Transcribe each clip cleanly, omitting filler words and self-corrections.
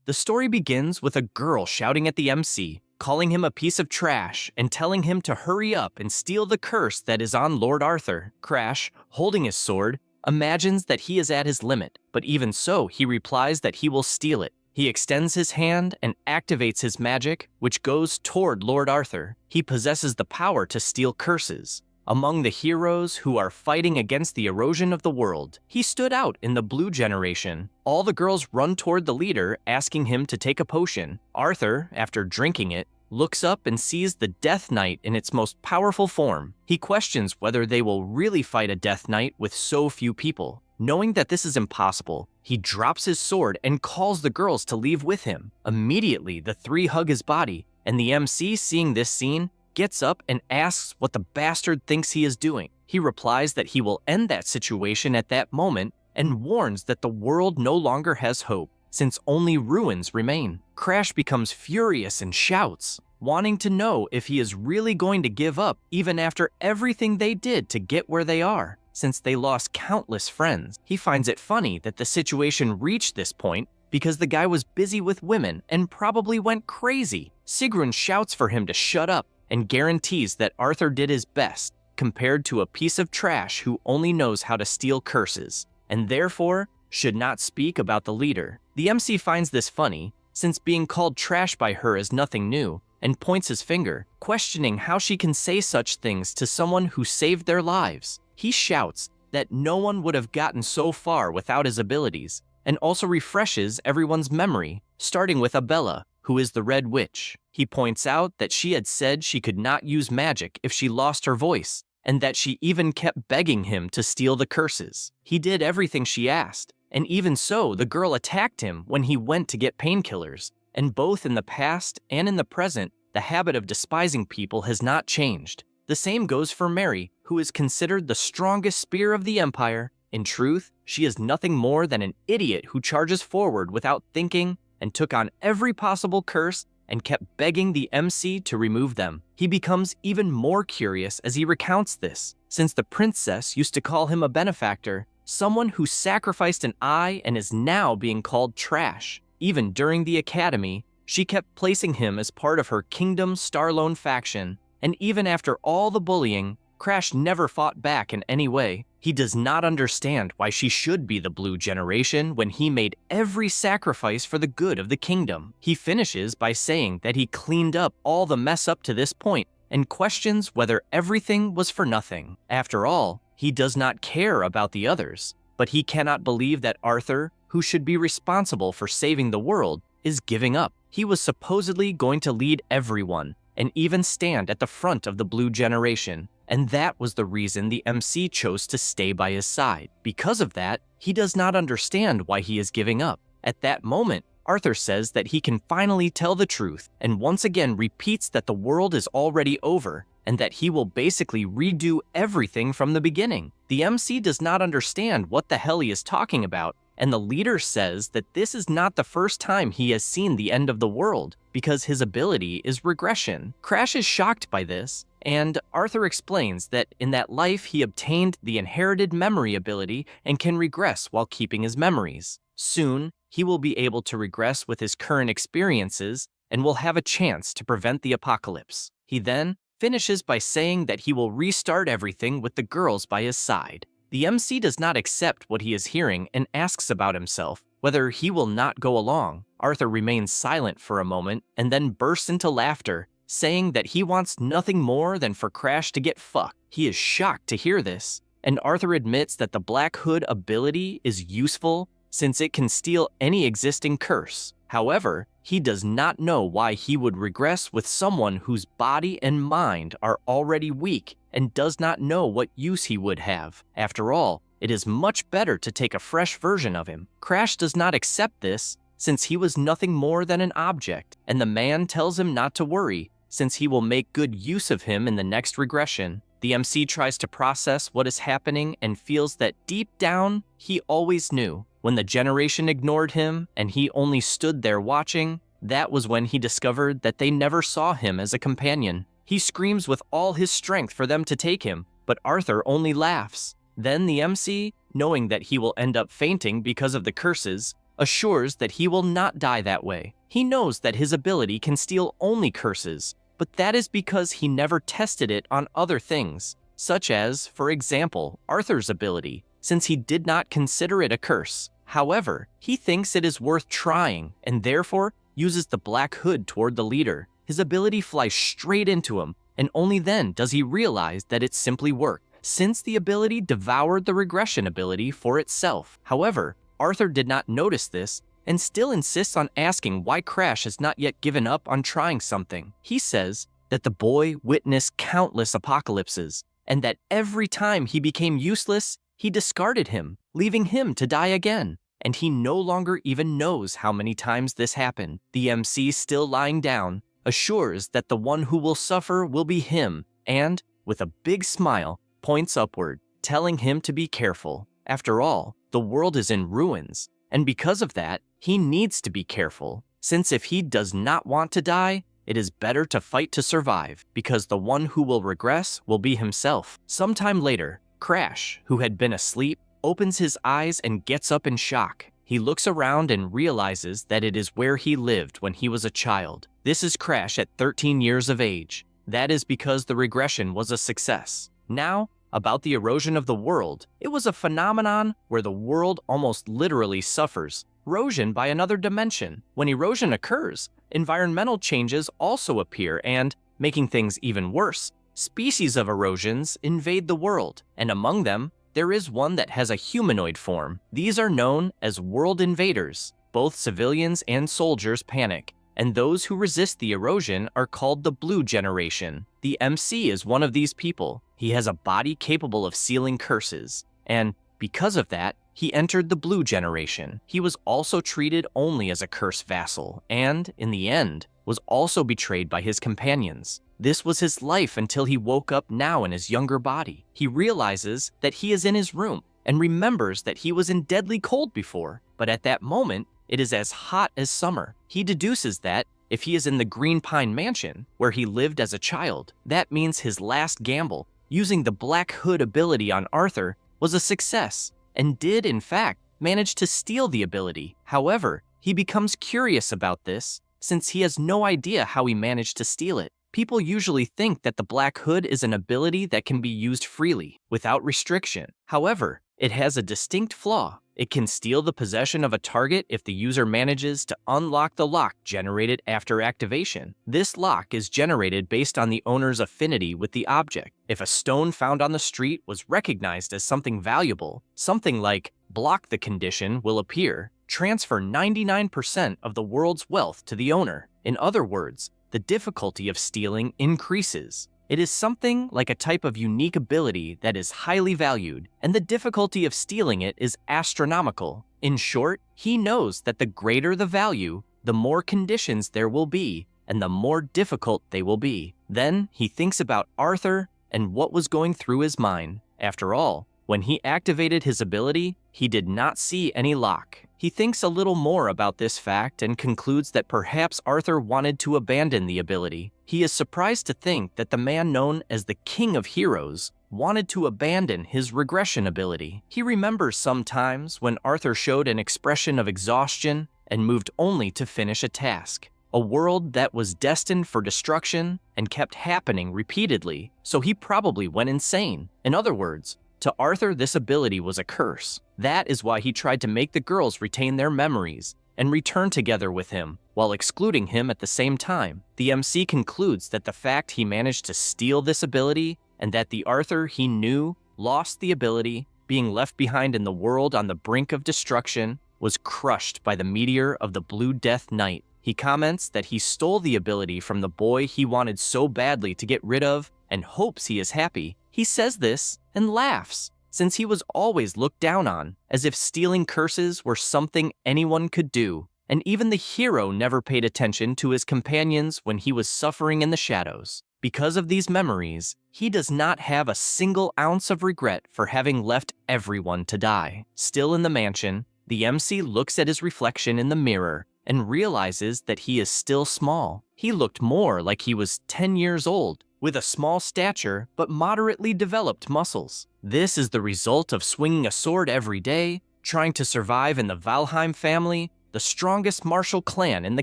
The story begins with a girl shouting at the MC, calling him a piece of trash and telling him to hurry up and steal the curse that is on Lord Arthur. Crash, holding his sword, imagines that he is at his limit, but even so, he replies that he will steal it. He extends his hand and activates his magic, which goes toward Lord Arthur. He possesses the power to steal curses. Among the heroes who are fighting against the erosion of the world, he stood out in the blue generation. All the girls run toward the leader, asking him to take a potion. Arthur, after drinking it, looks up and sees the Death Knight in its most powerful form. He questions whether they will really fight a Death Knight with so few people. Knowing that this is impossible, he drops his sword and calls the girls to leave with him. Immediately, the three hug his body, and the MC, seeing this scene, gets up and asks what the bastard thinks he is doing. He replies that he will end that situation at that moment and warns that the world no longer has hope, since only ruins remain. Crash becomes furious and shouts, wanting to know if he is really going to give up even after everything they did to get where they are, since they lost countless friends. He finds it funny that the situation reached this point because the guy was busy with women and probably went crazy. Sigrun shouts for him to shut up and guarantees that Arthur did his best compared to a piece of trash who only knows how to steal curses, and therefore should not speak about the leader. The MC finds this funny, since being called trash by her is nothing new, and points his finger, questioning how she can say such things to someone who saved their lives. He shouts that no one would have gotten so far without his abilities, and also refreshes everyone's memory, starting with Abella, who is the Red Witch. He points out that she had said she could not use magic if she lost her voice, and that she even kept begging him to steal the curses. He did everything she asked, and even so, the girl attacked him when he went to get painkillers. And both in the past and in the present, the habit of despising people has not changed. The same goes for Mary, who is considered the strongest spear of the Empire. In truth, she is nothing more than an idiot who charges forward without thinking and took on every possible curse and kept begging the MC to remove them. He becomes even more curious as he recounts this, since the princess used to call him a benefactor, someone who sacrificed an eye and is now being called trash. Even during the academy, she kept placing him as part of her Kingdom Starlone faction, and even after all the bullying, Crash never fought back in any way. He does not understand why she should be the blue generation when he made every sacrifice for the good of the kingdom. He finishes by saying that he cleaned up all the mess up to this point and questions whether everything was for nothing. After all, he does not care about the others, but he cannot believe that Arthur, who should be responsible for saving the world, is giving up. He was supposedly going to lead everyone and even stand at the front of the blue generation, and that was the reason the MC chose to stay by his side. Because of that, he does not understand why he is giving up. At that moment, Arthur says that he can finally tell the truth, and once again repeats that the world is already over, and that he will basically redo everything from the beginning. The MC does not understand what the hell he is talking about, and the leader says that this is not the first time he has seen the end of the world, because his ability is regression. Crash is shocked by this, and Arthur explains that in that life he obtained the inherited memory ability and can regress while keeping his memories. Soon, he will be able to regress with his current experiences and will have a chance to prevent the apocalypse. He then finishes by saying that he will restart everything with the girls by his side. The MC does not accept what he is hearing and asks about himself, whether he will not go along. Arthur remains silent for a moment and then bursts into laughter, saying that he wants nothing more than for Crash to get fucked. He is shocked to hear this, and Arthur admits that the Black Hood ability is useful since it can steal any existing curse. However, he does not know why he would regress with someone whose body and mind are already weak and does not know what use he would have. After all, it is much better to take a fresh version of him. Crash does not accept this since he was nothing more than an object, and the man tells him not to worry since he will make good use of him in the next regression. The MC tries to process what is happening and feels that deep down, he always knew. When the generation ignored him and he only stood there watching, that was when he discovered that they never saw him as a companion. He screams with all his strength for them to take him, but Arthur only laughs. Then the MC, knowing that he will end up fainting because of the curses, assures that he will not die that way. He knows that his ability can steal only curses, but that is because he never tested it on other things, such as, for example, Arthur's ability, since he did not consider it a curse. However, he thinks it is worth trying and therefore uses the black hood toward the leader. His ability flies straight into him, and only then does he realize that it simply worked, since the ability devoured the regression ability for itself. However, Arthur did not notice this and still insists on asking why Crash has not yet given up on trying something. He says that the boy witnessed countless apocalypses, and that every time he became useless, he discarded him, leaving him to die again. And he no longer even knows how many times this happened. The MC, still lying down, assures that the one who will suffer will be him, and, with a big smile, points upward, telling him to be careful. After all, the world is in ruins, and because of that, he needs to be careful, since if he does not want to die, it is better to fight to survive, because the one who will regress will be himself. Sometime later, Crash, who had been asleep, opens his eyes and gets up in shock. He looks around and realizes that it is where he lived when he was a child. This is Crash at 13 years of age. That is because the regression was a success. Now, about the erosion of the world, it was a phenomenon where the world almost literally suffers. Erosion by another dimension. When erosion occurs, environmental changes also appear and, making things even worse, species of erosions invade the world, and among them, there is one that has a humanoid form. These are known as world invaders. Both civilians and soldiers panic, and those who resist the erosion are called the Blue Generation. The MC is one of these people. He has a body capable of sealing curses, and because of that, he entered the Blue Generation. He was also treated only as a curse vassal, and, in the end, was also betrayed by his companions. This was his life until he woke up now in his younger body. He realizes that he is in his room and remembers that he was in deadly cold before, but at that moment, it is as hot as summer. He deduces that if he is in the Green Pine Mansion, where he lived as a child, that means his last gamble, using the Black Hood ability on Arthur, was a success, and did, in fact, manage to steal the ability. However, he becomes curious about this, since he has no idea how he managed to steal it. People usually think that the Black Hood is an ability that can be used freely, without restriction. However, it has a distinct flaw. It can steal the possession of a target if the user manages to unlock the lock generated after activation. This lock is generated based on the owner's affinity with the object. If a stone found on the street was recognized as something valuable, something like block the condition will appear. Transfer 99% of the world's wealth to the owner. In other words, the difficulty of stealing increases. It is something like a type of unique ability that is highly valued, and the difficulty of stealing it is astronomical. In short, he knows that the greater the value, the more conditions there will be, and the more difficult they will be. Then he thinks about Arthur and what was going through his mind. After all, when he activated his ability, he did not see any lock. He thinks a little more about this fact and concludes that perhaps Arthur wanted to abandon the ability. He is surprised to think that the man known as the King of Heroes wanted to abandon his regression ability. He remembers some times when Arthur showed an expression of exhaustion and moved only to finish a task. A world that was destined for destruction and kept happening repeatedly, so he probably went insane. In other words, to Arthur, this ability was a curse. That is why he tried to make the girls retain their memories and return together with him, while excluding him at the same time. The MC concludes that the fact he managed to steal this ability, and that the Arthur he knew lost the ability, being left behind in the world on the brink of destruction, was crushed by the meteor of the Blue Death Knight. He comments that he stole the ability from the boy he wanted so badly to get rid of, and hopes he is happy. He says this and laughs, since he was always looked down on, as if stealing curses were something anyone could do, and even the hero never paid attention to his companions when he was suffering in the shadows. Because of these memories, he does not have a single ounce of regret for having left everyone to die. Still in the mansion, the MC looks at his reflection in the mirror and realizes that he is still small. He looked more like he was 10 years old, with a small stature but moderately developed muscles. This is the result of swinging a sword every day, trying to survive in the Valheim family, the strongest martial clan in the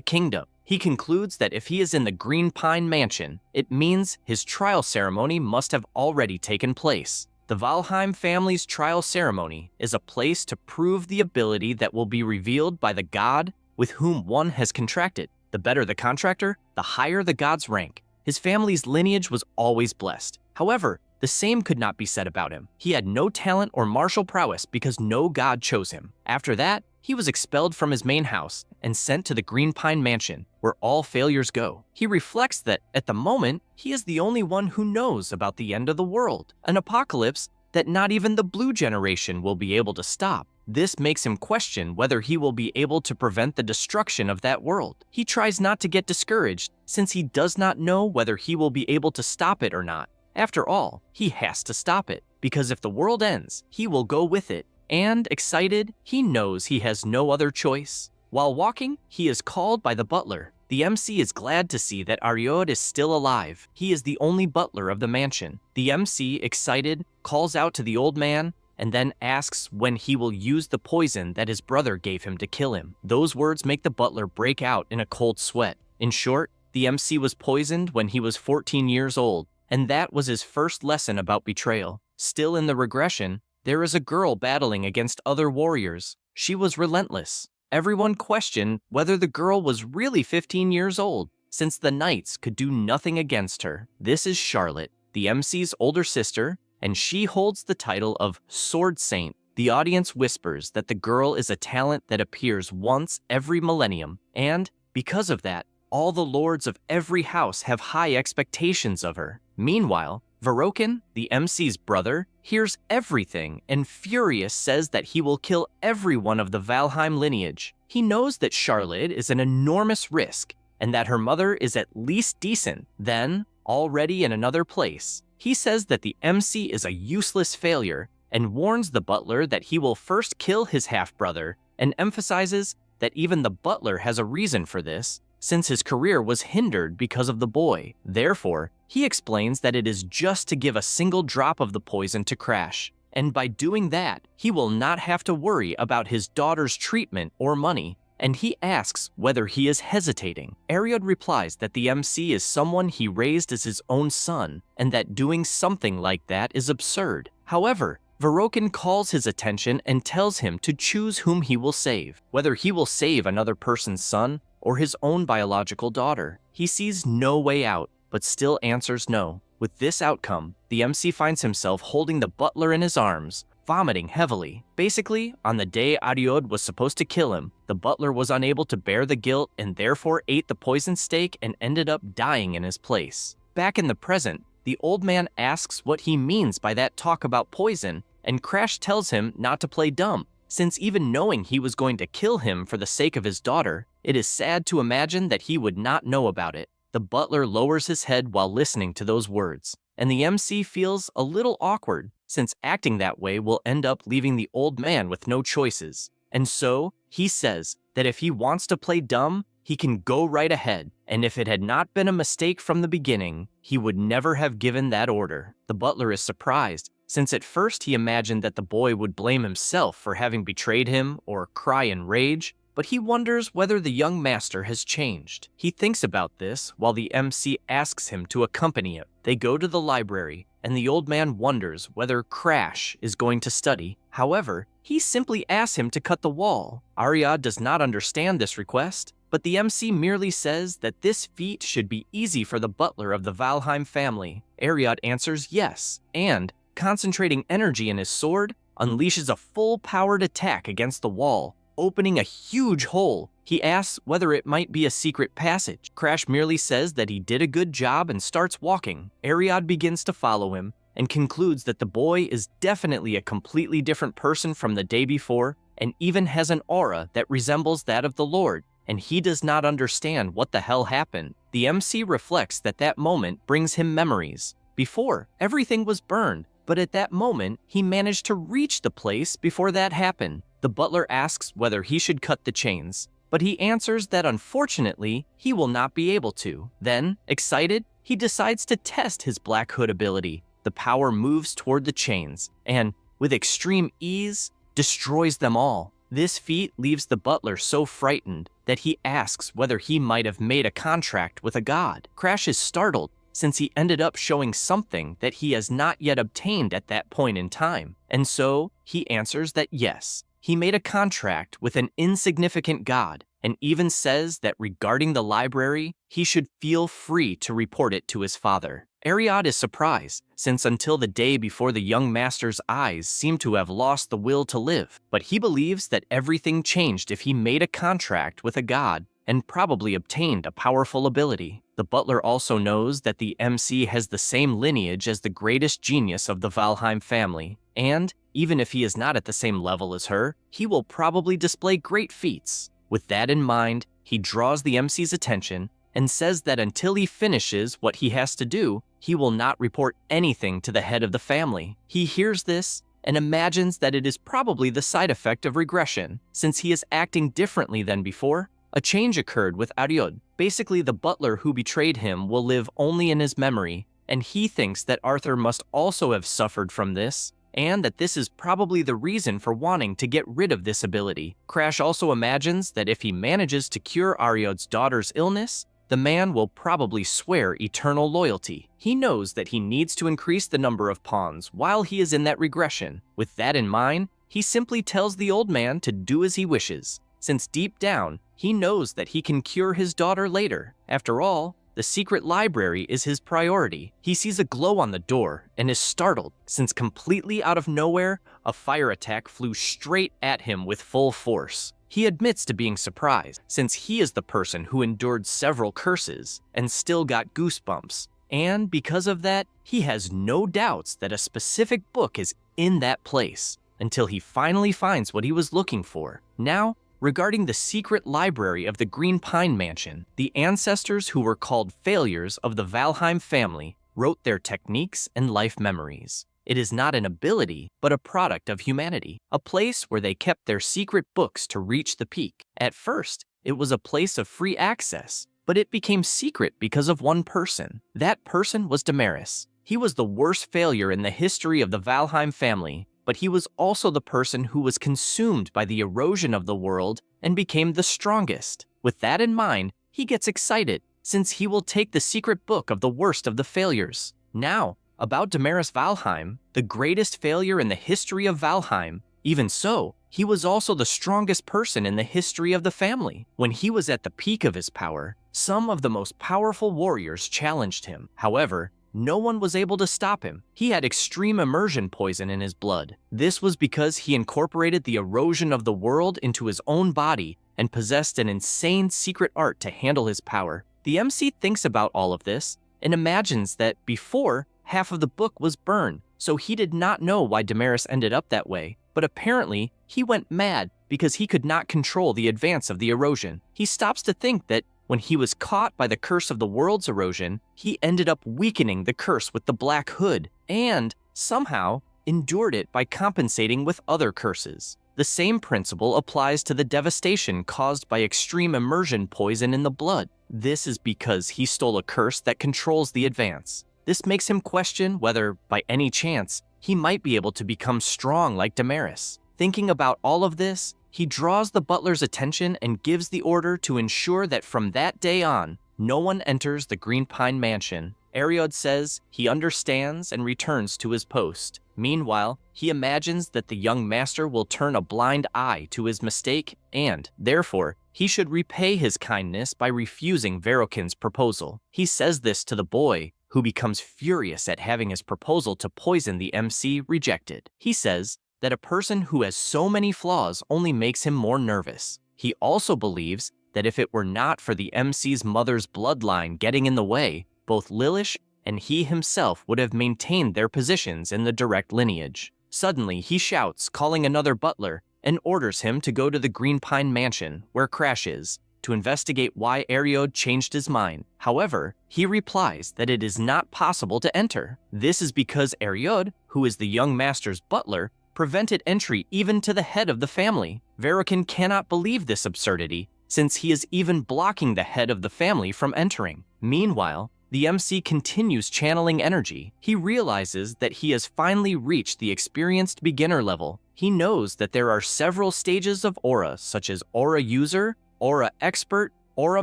kingdom. He concludes that if he is in the Green Pine Mansion, it means his trial ceremony must have already taken place. The Valheim family's trial ceremony is a place to prove the ability that will be revealed by the god with whom one has contracted. The better the contractor, the higher the god's rank. His family's lineage was always blessed. However, the same could not be said about him. He had no talent or martial prowess because no god chose him. After that, he was expelled from his main house and sent to the Green Pine Mansion, where all failures go. He reflects that, at the moment, he is the only one who knows about the end of the world, an apocalypse that not even the Blue generation will be able to stop. This makes him question whether he will be able to prevent the destruction of that world. He tries not to get discouraged, since he does not know whether he will be able to stop it or not. After all, he has to stop it, because if the world ends, he will go with it. And, excited, he knows he has no other choice. While walking, he is called by the butler. The MC is glad to see that Ariod is still alive. He is the only butler of the mansion. The MC, excited, calls out to the old man and then asks when he will use the poison that his brother gave him to kill him. Those words make the butler break out in a cold sweat. In short, the MC was poisoned when he was 14 years old, and that was his first lesson about betrayal. Still in the regression, there is a girl battling against other warriors. She was relentless. Everyone questioned whether the girl was really 15 years old, since the knights could do nothing against her. This is Charlotte, the MC's older sister, and she holds the title of Sword Saint. The audience whispers that the girl is a talent that appears once every millennium, and, because of that, all the lords of every house have high expectations of her. Meanwhile, Varokin, the MC's brother, hears everything and furious says that he will kill everyone of the Valheim lineage. He knows that Charlotte is an enormous risk and that her mother is at least decent. Then, already in another place, he says that the MC is a useless failure and warns the butler that he will first kill his half-brother and emphasizes that even the butler has a reason for this, since his career was hindered because of the boy. Therefore, he explains that it is just to give a single drop of the poison to Crash, and by doing that, he will not have to worry about his daughter's treatment or money, and he asks whether he is hesitating. Ariod replies that the MC is someone he raised as his own son, and that doing something like that is absurd. However, Varokin calls his attention and tells him to choose whom he will save, whether he will save another person's son or his own biological daughter. He sees no way out, but still answers no. With this outcome, the MC finds himself holding the butler in his arms, vomiting heavily. Basically, on the day Ariod was supposed to kill him, the butler was unable to bear the guilt and therefore ate the poisoned steak and ended up dying in his place. Back in the present, the old man asks what he means by that talk about poison, and Crash tells him not to play dumb, since even knowing he was going to kill him for the sake of his daughter, it is sad to imagine that he would not know about it. The butler lowers his head while listening to those words, and the MC feels a little awkward, since acting that way will end up leaving the old man with no choices. And so, he says that if he wants to play dumb, he can go right ahead, and if it had not been a mistake from the beginning, he would never have given that order. The butler is surprised, since at first he imagined that the boy would blame himself for having betrayed him or cry in rage, but he wonders whether the young master has changed. He thinks about this while the MC asks him to accompany him. They go to the library, and the old man wonders whether Crash is going to study. However, he simply asks him to cut the wall. Ariod does not understand this request, but the MC merely says that this feat should be easy for the butler of the Valheim family. Ariod answers yes, and, concentrating energy in his sword, unleashes a full-powered attack against the wall, opening a huge hole. He asks whether it might be a secret passage. Crash merely says that he did a good job and starts walking. Ariod begins to follow him and concludes that the boy is definitely a completely different person from the day before and even has an aura that resembles that of the Lord, and he does not understand what the hell happened. The MC reflects that that moment brings him memories. Before, everything was burned, but at that moment, he managed to reach the place before that happened. The butler asks whether he should cut the chains, but he answers that unfortunately, he will not be able to. Then, excited, he decides to test his Black Hood ability. The power moves toward the chains, and, with extreme ease, destroys them all. This feat leaves the butler so frightened that he asks whether he might have made a contract with a god. Crash is startled since he ended up showing something that he has not yet obtained at that point in time. And so he answers that yes, he made a contract with an insignificant god, and even says that regarding the library, he should feel free to report it to his father. Ariod is surprised, since until the day before the young master's eyes seem to have lost the will to live, but he believes that everything changed if he made a contract with a god and probably obtained a powerful ability. The butler also knows that the MC has the same lineage as the greatest genius of the Valheim family, and even if he is not at the same level as her, he will probably display great feats. With that in mind, he draws the MC's attention and says that until he finishes what he has to do, he will not report anything to the head of the family. He hears this and imagines that it is probably the side effect of regression, since he is acting differently than before. A change occurred with Ariod. Basically, the butler who betrayed him will live only in his memory, and he thinks that Arthur must also have suffered from this, and that this is probably the reason for wanting to get rid of this ability. Crash also imagines that if he manages to cure Ariod's daughter's illness, the man will probably swear eternal loyalty. He knows that he needs to increase the number of pawns while he is in that regression. With that in mind, he simply tells the old man to do as he wishes, since deep down, he knows that he can cure his daughter later. After all, the secret library is his priority. He sees a glow on the door and is startled, since completely out of nowhere, a fire attack flew straight at him with full force. He admits to being surprised, since he is the person who endured several curses and still got goosebumps. And because of that, he has no doubts that a specific book is in that place, until he finally finds what he was looking for. Now, regarding the secret library of the Green Pine Mansion, the ancestors who were called failures of the Valheim family wrote their techniques and life memories. It is not an ability, but a product of humanity, a place where they kept their secret books to reach the peak. At first, it was a place of free access, but it became secret because of one person. That person was Damaris. He was the worst failure in the history of the Valheim family, but he was also the person who was consumed by the erosion of the world and became the strongest. With that in mind, he gets excited, since he will take the secret book of the worst of the failures. Now, about Damaris Valheim, the greatest failure in the history of Valheim. Even so, he was also the strongest person in the history of the family. When he was at the peak of his power, some of the most powerful warriors challenged him. However, no one was able to stop him. He had extreme immersion poison in his blood. This was because he incorporated the erosion of the world into his own body and possessed an insane secret art to handle his power. The MC thinks about all of this and imagines that before, half of the book was burned, so he did not know why Damaris ended up that way. But apparently, he went mad because he could not control the advance of the erosion. He stops to think that when he was caught by the curse of the world's erosion, he ended up weakening the curse with the Black Hood, and somehow endured it by compensating with other curses. The same principle applies to the devastation caused by extreme immersion poison in the blood. This is because he stole a curse that controls the advance. This makes him question whether, by any chance, he might be able to become strong like Damaris. Thinking about all of this, he draws the butler's attention and gives the order to ensure that from that day on, no one enters the Green Pine Mansion. Ariod says he understands and returns to his post. Meanwhile, he imagines that the young master will turn a blind eye to his mistake and, therefore, he should repay his kindness by refusing Verokin's proposal. He says this to the boy, who becomes furious at having his proposal to poison the MC rejected. He says that a person who has so many flaws only makes him more nervous. He also believes that if it were not for the MC's mother's bloodline getting in the way, both Lilish and he himself would have maintained their positions in the direct lineage. Suddenly, he shouts, calling another butler, and orders him to go to the Green Pine Mansion, where Crash is, to investigate why Ariod changed his mind. However, he replies that it is not possible to enter. This is because Ariod, who is the young master's butler, prevented entry even to the head of the family. Verokin cannot believe this absurdity, since he is even blocking the head of the family from entering. Meanwhile, the MC continues channeling energy. He realizes that he has finally reached the experienced beginner level, he knows that there are several stages of aura, such as aura user, aura expert, aura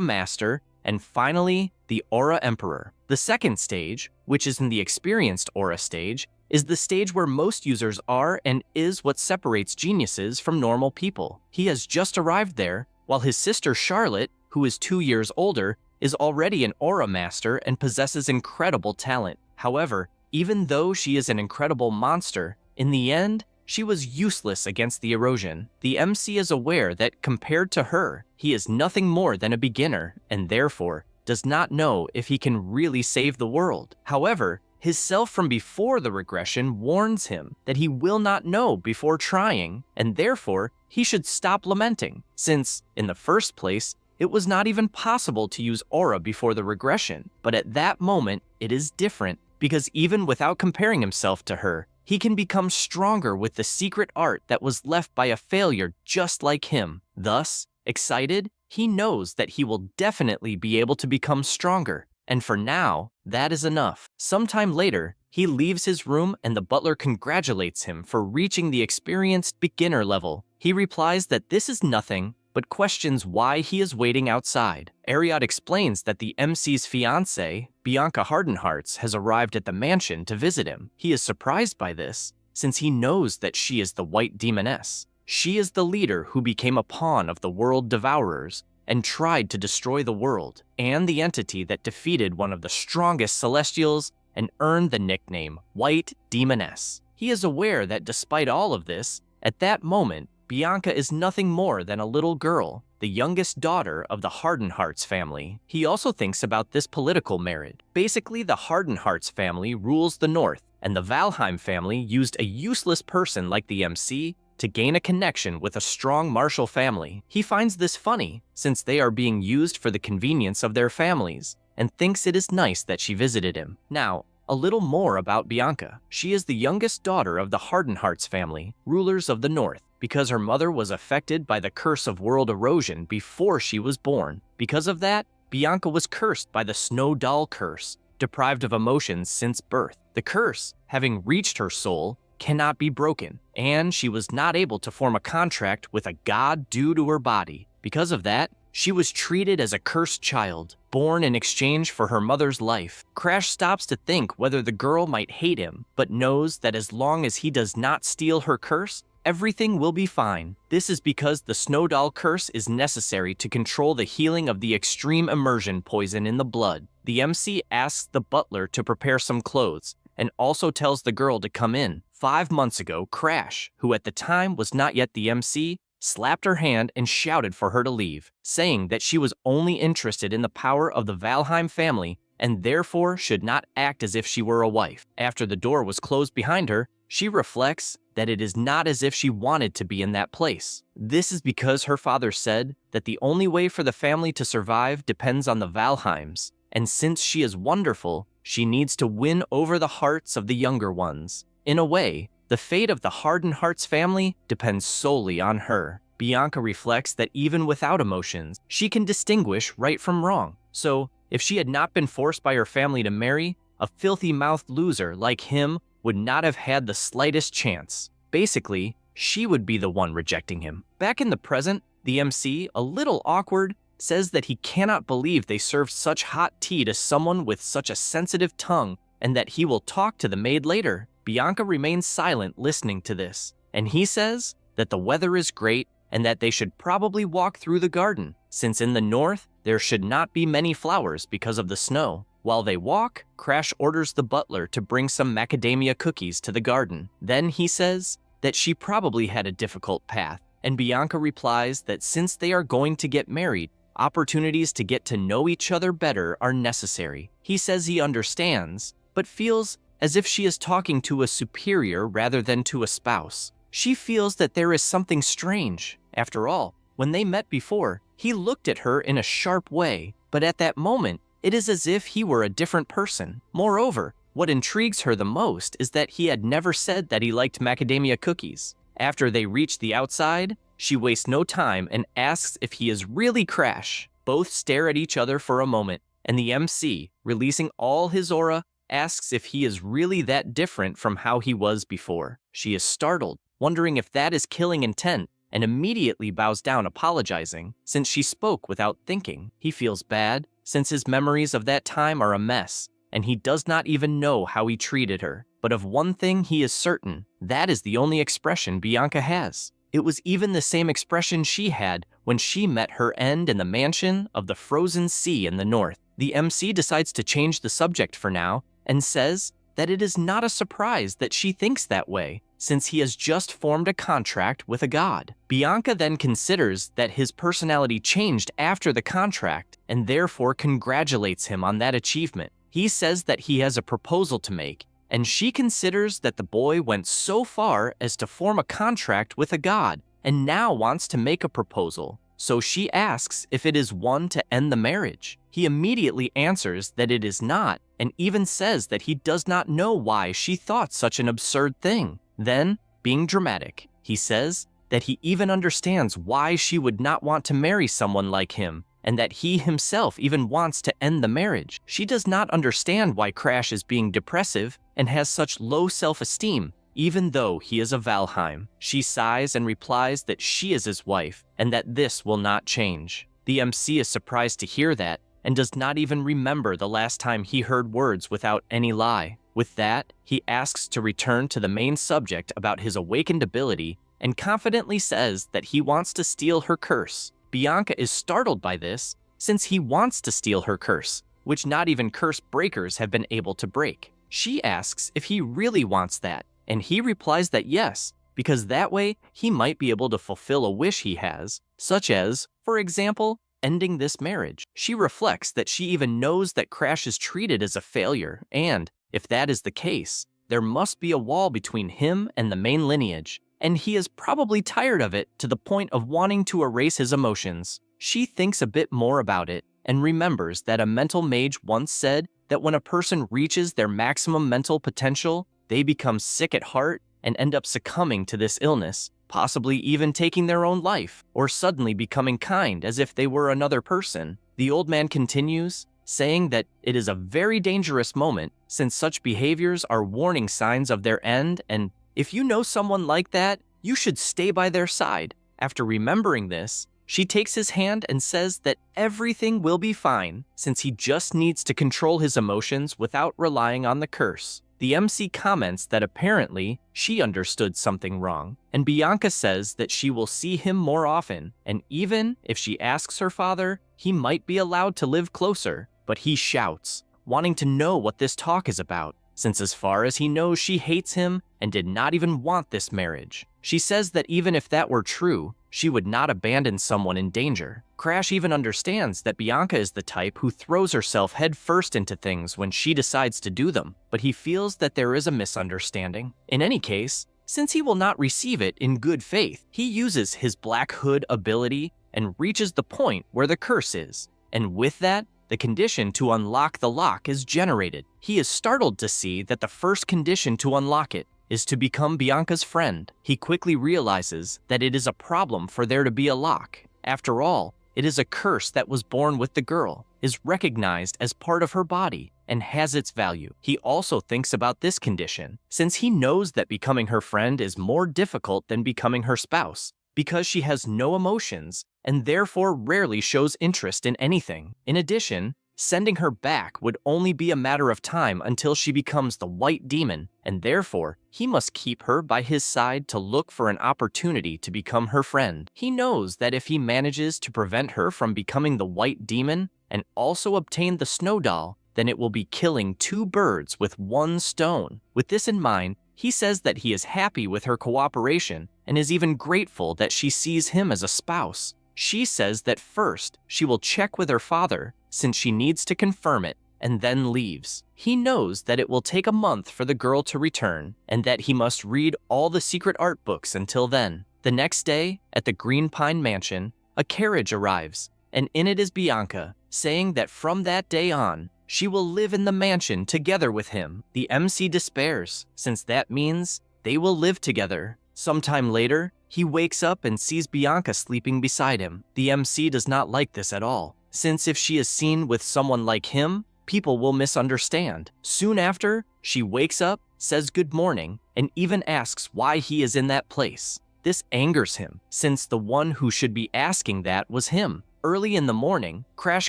master, and finally, the aura emperor. The second stage, which is in the experienced aura stage, is the stage where most users are and is what separates geniuses from normal people. He has just arrived there, while his sister Charlotte, who is 2 years older, is already an aura master and possesses incredible talent. However, even though she is an incredible monster, in the end, she was useless against the erosion. The MC is aware that compared to her, he is nothing more than a beginner and therefore does not know if he can really save the world. However, his self from before the regression warns him that he will not know before trying, and therefore he should stop lamenting, since, in the first place, it was not even possible to use aura before the regression. But at that moment, it is different, because even without comparing himself to her, he can become stronger with the secret art that was left by a failure just like him. Thus, excited, he knows that he will definitely be able to become stronger. And for now, that is enough. Sometime later, he leaves his room and the butler congratulates him for reaching the experienced beginner level. He replies that this is nothing, but questions why he is waiting outside. Ariad explains that the MC's fiancée, Bianca Hardenhearts, has arrived at the mansion to visit him. He is surprised by this, since he knows that she is the White Demoness. She is the leader who became a pawn of the World Devourers and tried to destroy the world, and the entity that defeated one of the strongest Celestials and earned the nickname White Demoness. He is aware that despite all of this, at that moment, Bianca is nothing more than a little girl, the youngest daughter of the Hardenhearts family. He also thinks about this political marriage. Basically, the Hardenhearts family rules the north, and the Valheim family used a useless person like the MC to gain a connection with a strong martial family. He finds this funny, since they are being used for the convenience of their families, and thinks it is nice that she visited him. Now, a little more about Bianca. She is the youngest daughter of the Hardenhearts family, rulers of the north. Because her mother was affected by the curse of world erosion before she was born. Because of that, Bianca was cursed by the Snow Doll curse, deprived of emotions since birth. The curse, having reached her soul, cannot be broken, and she was not able to form a contract with a god due to her body. Because of that, she was treated as a cursed child, born in exchange for her mother's life. Crash stops to think whether the girl might hate him, but knows that as long as he does not steal her curse, everything will be fine. This is because the Snow Doll curse is necessary to control the healing of the extreme immersion poison in the blood. The MC asks the butler to prepare some clothes, and also tells the girl to come in. 5 months ago, Crash, who at the time was not yet the MC, slapped her hand and shouted for her to leave, saying that she was only interested in the power of the Valheim family and therefore should not act as if she were a wife. After the door was closed behind her, she reflects that it is not as if she wanted to be in that place. This is because her father said that the only way for the family to survive depends on the Valheims, and since she is wonderful, she needs to win over the hearts of the younger ones. In a way, the fate of the Hardenhearts family depends solely on her. Bianca reflects that even without emotions, she can distinguish right from wrong. So, if she had not been forced by her family to marry, a filthy-mouthed loser like him would not have had the slightest chance. Basically, she would be the one rejecting him. Back in the present, the MC, a little awkward, says that he cannot believe they served such hot tea to someone with such a sensitive tongue and that he will talk to the maid later. Bianca remains silent listening to this, and he says that the weather is great and that they should probably walk through the garden, since in the north, there should not be many flowers because of the snow. While they walk, Crash orders the butler to bring some macadamia cookies to the garden. Then he says that she probably had a difficult path, and Bianca replies that since they are going to get married, opportunities to get to know each other better are necessary. He says he understands, but feels as if she is talking to a superior rather than to a spouse. She feels that there is something strange. After all, when they met before, he looked at her in a sharp way, but at that moment, it is as if he were a different person. Moreover, what intrigues her the most is that he had never said that he liked macadamia cookies. After they reach the outside, she wastes no time and asks if he is really Crash. Both stare at each other for a moment, and the MC, releasing all his aura, asks if he is really that different from how he was before. She is startled. wondering if that is killing intent, and immediately bows down apologizing, since she spoke without thinking. He feels bad, since his memories of that time are a mess, and he does not even know how he treated her. But of one thing he is certain, that is the only expression Bianca has. It was even the same expression she had when she met her end in the mansion of the frozen sea in the north. The MC decides to change the subject for now, and says that it is not a surprise that she thinks that way, since he has just formed a contract with a god. Bianca then considers that his personality changed after the contract, and therefore congratulates him on that achievement. He says that he has a proposal to make, and she considers that the boy went so far as to form a contract with a god, and now wants to make a proposal. So she asks if it is one to end the marriage. He immediately answers that it is not, and even says that he does not know why she thought such an absurd thing. Then, being dramatic, he says that he even understands why she would not want to marry someone like him, and that he himself even wants to end the marriage. She does not understand why Crash is being depressive and has such low self-esteem, even though he is a Valheim. She sighs and replies that she is his wife, and that this will not change. The MC is surprised to hear that, and does not even remember the last time he heard words without any lie. With that, he asks to return to the main subject about his awakened ability, and confidently says that he wants to steal her curse. Bianca is startled by this, since he wants to steal her curse, which not even curse breakers have been able to break. She asks if he really wants that, and he replies that yes, because that way he might be able to fulfill a wish he has, such as, for example, ending this marriage. She reflects that she even knows that Crash is treated as a failure, and, if that is the case, there must be a wall between him and the main lineage, and he is probably tired of it to the point of wanting to erase his emotions. She thinks a bit more about it, and remembers that a mental mage once said that when a person reaches their maximum mental potential, they become sick at heart and end up succumbing to this illness, possibly even taking their own life, or suddenly becoming kind as if they were another person. The old man continues, saying that it is a very dangerous moment, since such behaviors are warning signs of their end, and if you know someone like that, you should stay by their side. After remembering this, she takes his hand and says that everything will be fine, since he just needs to control his emotions without relying on the curse. The MC comments that apparently she understood something wrong, and Bianca says that she will see him more often, and even if she asks her father, he might be allowed to live closer. But he shouts, wanting to know what this talk is about, since as far as he knows she hates him and did not even want this marriage. She says that even if that were true, she would not abandon someone in danger. Crash even understands that Bianca is the type who throws herself headfirst into things when she decides to do them, but he feels that there is a misunderstanding. In any case, since he will not receive it in good faith, he uses his Black Hood ability and reaches the point where the curse is, and with that, the condition to unlock the lock is generated. He is startled to see that the first condition to unlock it is to become Bianca's friend. He quickly realizes that it is a problem for there to be a lock. After all, it is a curse that was born with the girl, is recognized as part of her body, and has its value. He also thinks about this condition, since he knows that becoming her friend is more difficult than becoming her spouse, because she has no emotions and therefore rarely shows interest in anything. In addition, sending her back would only be a matter of time until she becomes the White Demon, and therefore, he must keep her by his side to look for an opportunity to become her friend. He knows that if he manages to prevent her from becoming the White Demon and also obtain the Snow Doll, then it will be killing two birds with one stone. With this in mind, he says that he is happy with her cooperation and is even grateful that she sees him as a spouse. She says that first, she will check with her father, since she needs to confirm it, and then leaves. He knows that it will take a month for the girl to return, and that he must read all the secret art books until then. The next day, at the Green Pine Mansion, a carriage arrives, and in it is Bianca, saying that from that day on, she will live in the mansion together with him. The MC despairs, since that means they will live together. Sometime later, he wakes up and sees Bianca sleeping beside him. The MC does not like this at all, since if she is seen with someone like him, people will misunderstand. Soon after, she wakes up, says good morning, and even asks why he is in that place. This angers him, since the one who should be asking that was him. Early in the morning, Crash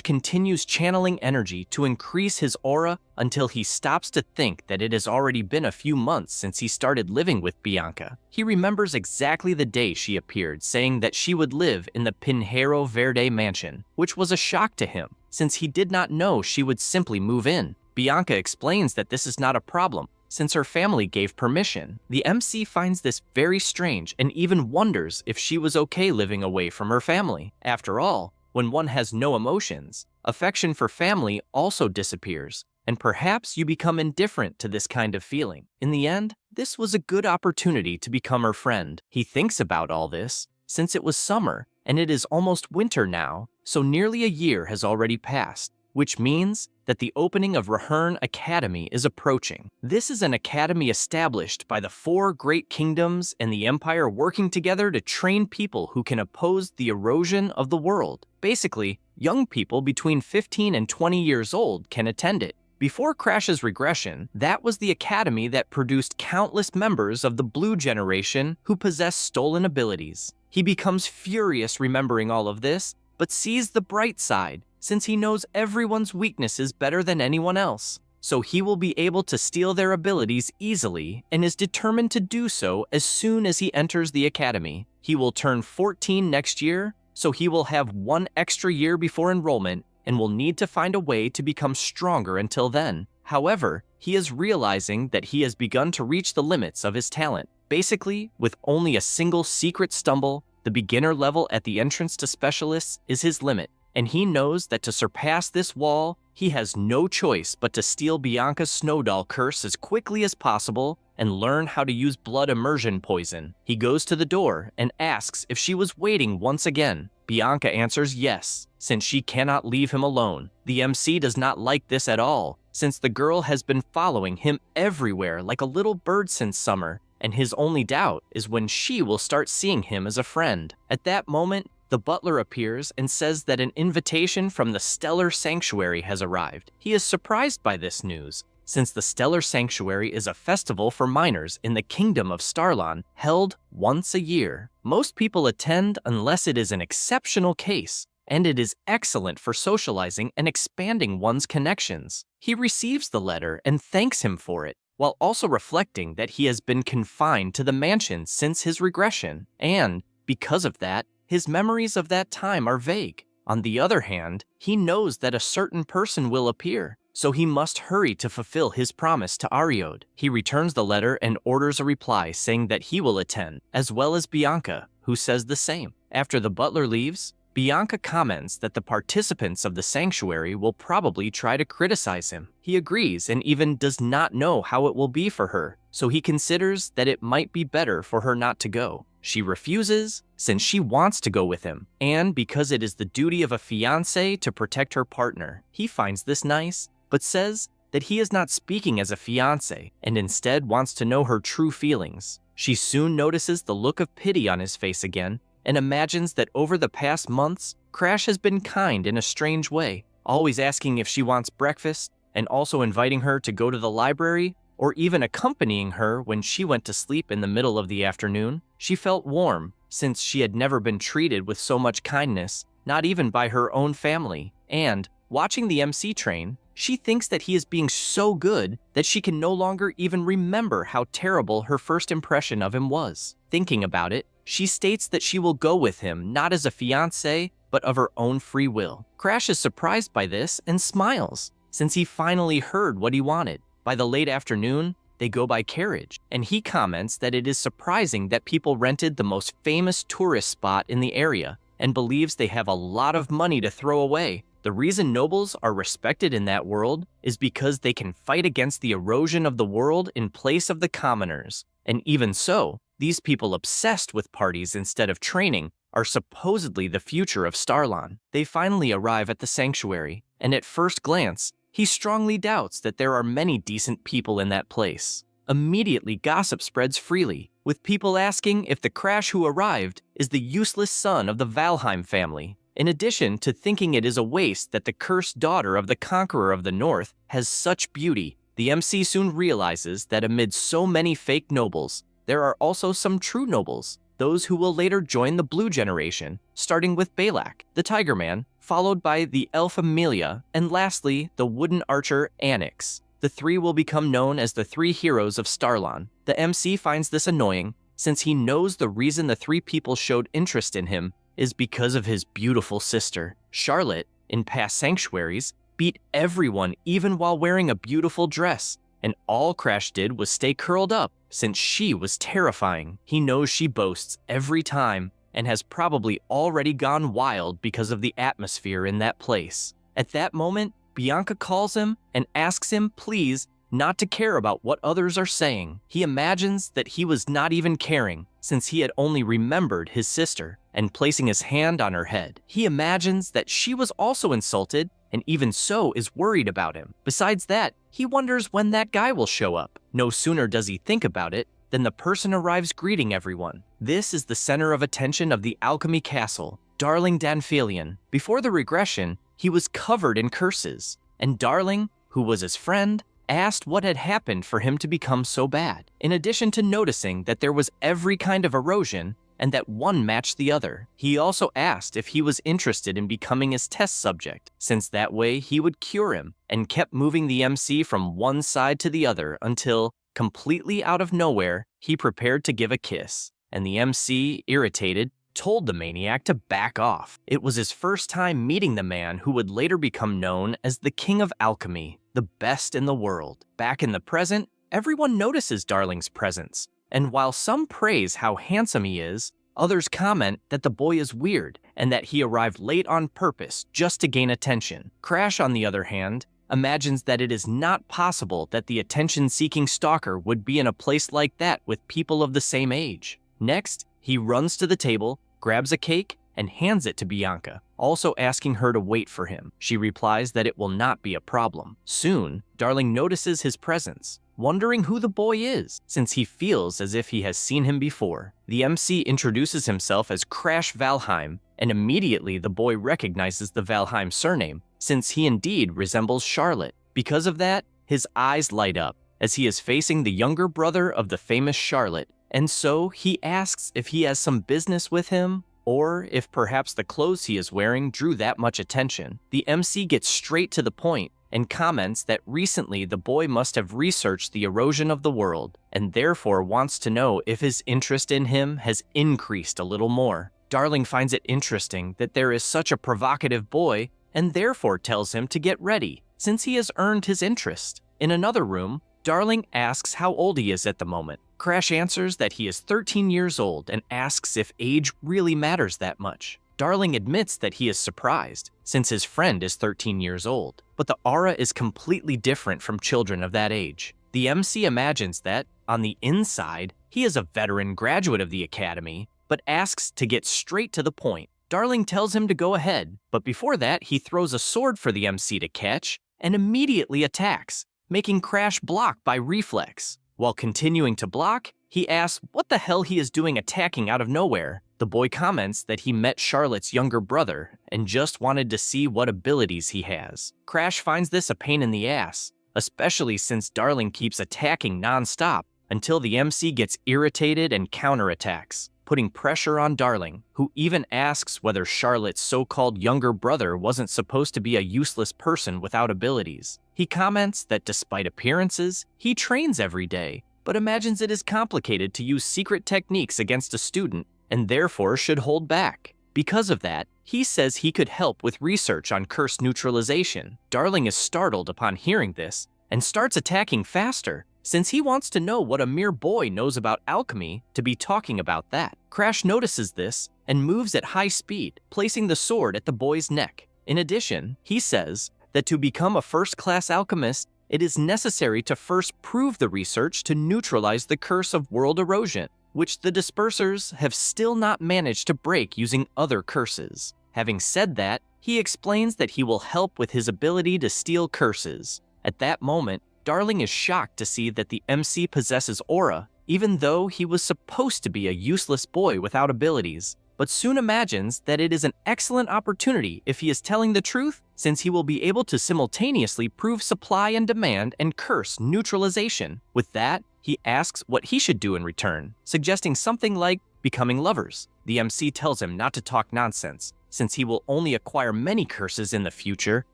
continues channeling energy to increase his aura until he stops to think that it has already been a few months since he started living with Bianca. He remembers exactly the day she appeared, saying that she would live in the Pinheiro Verde mansion, which was a shock to him, since he did not know she would simply move in. Bianca explains that this is not a problem, since her family gave permission. The MC finds this very strange and even wonders if she was okay living away from her family. After all, when one has no emotions, affection for family also disappears, and perhaps you become indifferent to this kind of feeling. In the end, this was a good opportunity to become her friend. He thinks about all this, since it was summer, and it is almost winter now, so nearly a year has already passed, which means that the opening of Rahern Academy is approaching. This is an academy established by the 4 great kingdoms and the empire working together to train people who can oppose the erosion of the world. Basically, young people between 15 and 20 years old can attend it. Before Crash's regression, that was the academy that produced countless members of the Blue generation who possess stolen abilities. He becomes furious remembering all of this, but sees the bright side, since he knows everyone's weaknesses better than anyone else. So he will be able to steal their abilities easily and is determined to do so as soon as he enters the academy. He will turn 14 next year, so he will have 1 extra year before enrollment and will need to find a way to become stronger until then. However, he is realizing that he has begun to reach the limits of his talent. Basically, with only a single secret stumble, the beginner level at the entrance to specialists is his limit, and he knows that to surpass this wall, he has no choice but to steal Bianca's Snowdoll curse as quickly as possible and learn how to use blood immersion poison. He goes to the door and asks if she was waiting once again. Bianca answers yes, since she cannot leave him alone. The MC does not like this at all, since the girl has been following him everywhere like a little bird since summer, and his only doubt is when she will start seeing him as a friend. At that moment, the butler appears and says that an invitation from the Stellar Sanctuary has arrived. He is surprised by this news, since the Stellar Sanctuary is a festival for miners in the Kingdom of Starlon, held once a year. Most people attend unless it is an exceptional case, and it is excellent for socializing and expanding one's connections. He receives the letter and thanks him for it, while also reflecting that he has been confined to the mansion since his regression, and, because of that, his memories of that time are vague. On the other hand, he knows that a certain person will appear, so he must hurry to fulfill his promise to Ariode. He returns the letter and orders a reply saying that he will attend, as well as Bianca, who says the same. After the butler leaves, Bianca comments that the participants of the sanctuary will probably try to criticize him. He agrees and even does not know how it will be for her, so he considers that it might be better for her not to go. She refuses, since she wants to go with him, and because it is the duty of a fiancé to protect her partner. He finds this nice, but says that he is not speaking as a fiancé, and instead wants to know her true feelings. She soon notices the look of pity on his face again, and imagines that over the past months, Crash has been kind in a strange way, always asking if she wants breakfast, and also inviting her to go to the library, or even accompanying her when she went to sleep in the middle of the afternoon. She felt warm, since she had never been treated with so much kindness, not even by her own family. And, watching the MC train, she thinks that he is being so good that she can no longer even remember how terrible her first impression of him was. Thinking about it, she states that she will go with him not as a fiancé, but of her own free will. Crash is surprised by this and smiles, since he finally heard what he wanted. By the late afternoon, they go by carriage, and he comments that it is surprising that people rented the most famous tourist spot in the area and believes they have a lot of money to throw away. The reason nobles are respected in that world is because they can fight against the erosion of the world in place of the commoners. And even so, these people obsessed with parties instead of training are supposedly the future of Starlon. They finally arrive at the sanctuary, and at first glance, he strongly doubts that there are many decent people in that place. Immediately, gossip spreads freely, with people asking if the Crash who arrived is the useless son of the Valheim family, in addition to thinking it is a waste that the cursed daughter of the Conqueror of the North has such beauty. The MC soon realizes that amid so many fake nobles, there are also some true nobles, those who will later join the Blue Generation, starting with Balak, the Tiger Man, followed by the elf Amelia, and lastly, the wooden archer Anix. The three will become known as the three heroes of Starlon. The MC finds this annoying, since he knows the reason the three people showed interest in him is because of his beautiful sister. Charlotte, in past sanctuaries, beat everyone even while wearing a beautiful dress, and all Crash did was stay curled up, since she was terrifying. He knows she boasts every time, and has probably already gone wild because of the atmosphere in that place. At that moment, Bianca calls him and asks him, please, not to care about what others are saying. He imagines that he was not even caring, since he had only remembered his sister, and placing his hand on her head. He imagines that she was also insulted, and even so is worried about him. Besides that, he wonders when that guy will show up. No sooner does he think about it than the person arrives greeting everyone. This is the center of attention of the Alchemy Castle, Darling Danphelion. Before the regression, he was covered in curses, and Darling, who was his friend, asked what had happened for him to become so bad. In addition to noticing that there was every kind of erosion, and that one matched the other, he also asked if he was interested in becoming his test subject, since that way he would cure him, and kept moving the MC from one side to the other until, completely out of nowhere, he prepared to give a kiss, and the MC, irritated, told the maniac to back off. It was his first time meeting the man who would later become known as the King of Alchemy, the best in the world. Back in the present, everyone notices Darling's presence, and while some praise how handsome he is, others comment that the boy is weird and that he arrived late on purpose just to gain attention. Crash, on the other hand, imagines that it is not possible that the attention-seeking stalker would be in a place like that with people of the same age. Next, he runs to the table, grabs a cake, and hands it to Bianca, also asking her to wait for him. She replies that it will not be a problem. Soon, Darling notices his presence, wondering who the boy is, since he feels as if he has seen him before. The MC introduces himself as Crash Valheim, and immediately the boy recognizes the Valheim surname, since he indeed resembles Charlotte. Because of that, his eyes light up, as he is facing the younger brother of the famous Charlotte, and so he asks if he has some business with him, or if perhaps the clothes he is wearing drew that much attention. The MC gets straight to the point, and comments that recently the boy must have researched the erosion of the world, and therefore wants to know if his interest in him has increased a little more. Darling finds it interesting that there is such a provocative boy, and therefore tells him to get ready, since he has earned his interest. In another room, Darling asks how old he is at the moment. Crash answers that he is 13 years old and asks if age really matters that much. Darling admits that he is surprised, since his friend is 13 years old, but the aura is completely different from children of that age. The MC imagines that, on the inside, he is a veteran graduate of the academy, but asks to get straight to the point. Darling tells him to go ahead, but before that he throws a sword for the MC to catch, and immediately attacks, making Crash block by reflex. While continuing to block, he asks what the hell he is doing attacking out of nowhere. The boy comments that he met Charlotte's younger brother and just wanted to see what abilities he has. Crash finds this a pain in the ass, especially since Darling keeps attacking non-stop until the MC gets irritated and counterattacks, putting pressure on Darling, who even asks whether Charlotte's so-called younger brother wasn't supposed to be a useless person without abilities. He comments that despite appearances, he trains every day, but imagines it is complicated to use secret techniques against a student and therefore should hold back. Because of that, he says he could help with research on curse neutralization. Darling is startled upon hearing this and starts attacking faster, since he wants to know what a mere boy knows about alchemy to be talking about that. Crash notices this and moves at high speed, placing the sword at the boy's neck. In addition, he says that to become a first-class alchemist, it is necessary to first prove the research to neutralize the curse of world erosion, which the dispersers have still not managed to break using other curses. Having said that, he explains that he will help with his ability to steal curses. At that moment, Darling is shocked to see that the MC possesses aura, even though he was supposed to be a useless boy without abilities, but soon imagines that it is an excellent opportunity if he is telling the truth since he will be able to simultaneously prove supply and demand and curse neutralization. With that, he asks what he should do in return, suggesting something like becoming lovers. The MC tells him not to talk nonsense, since he will only acquire many curses in the future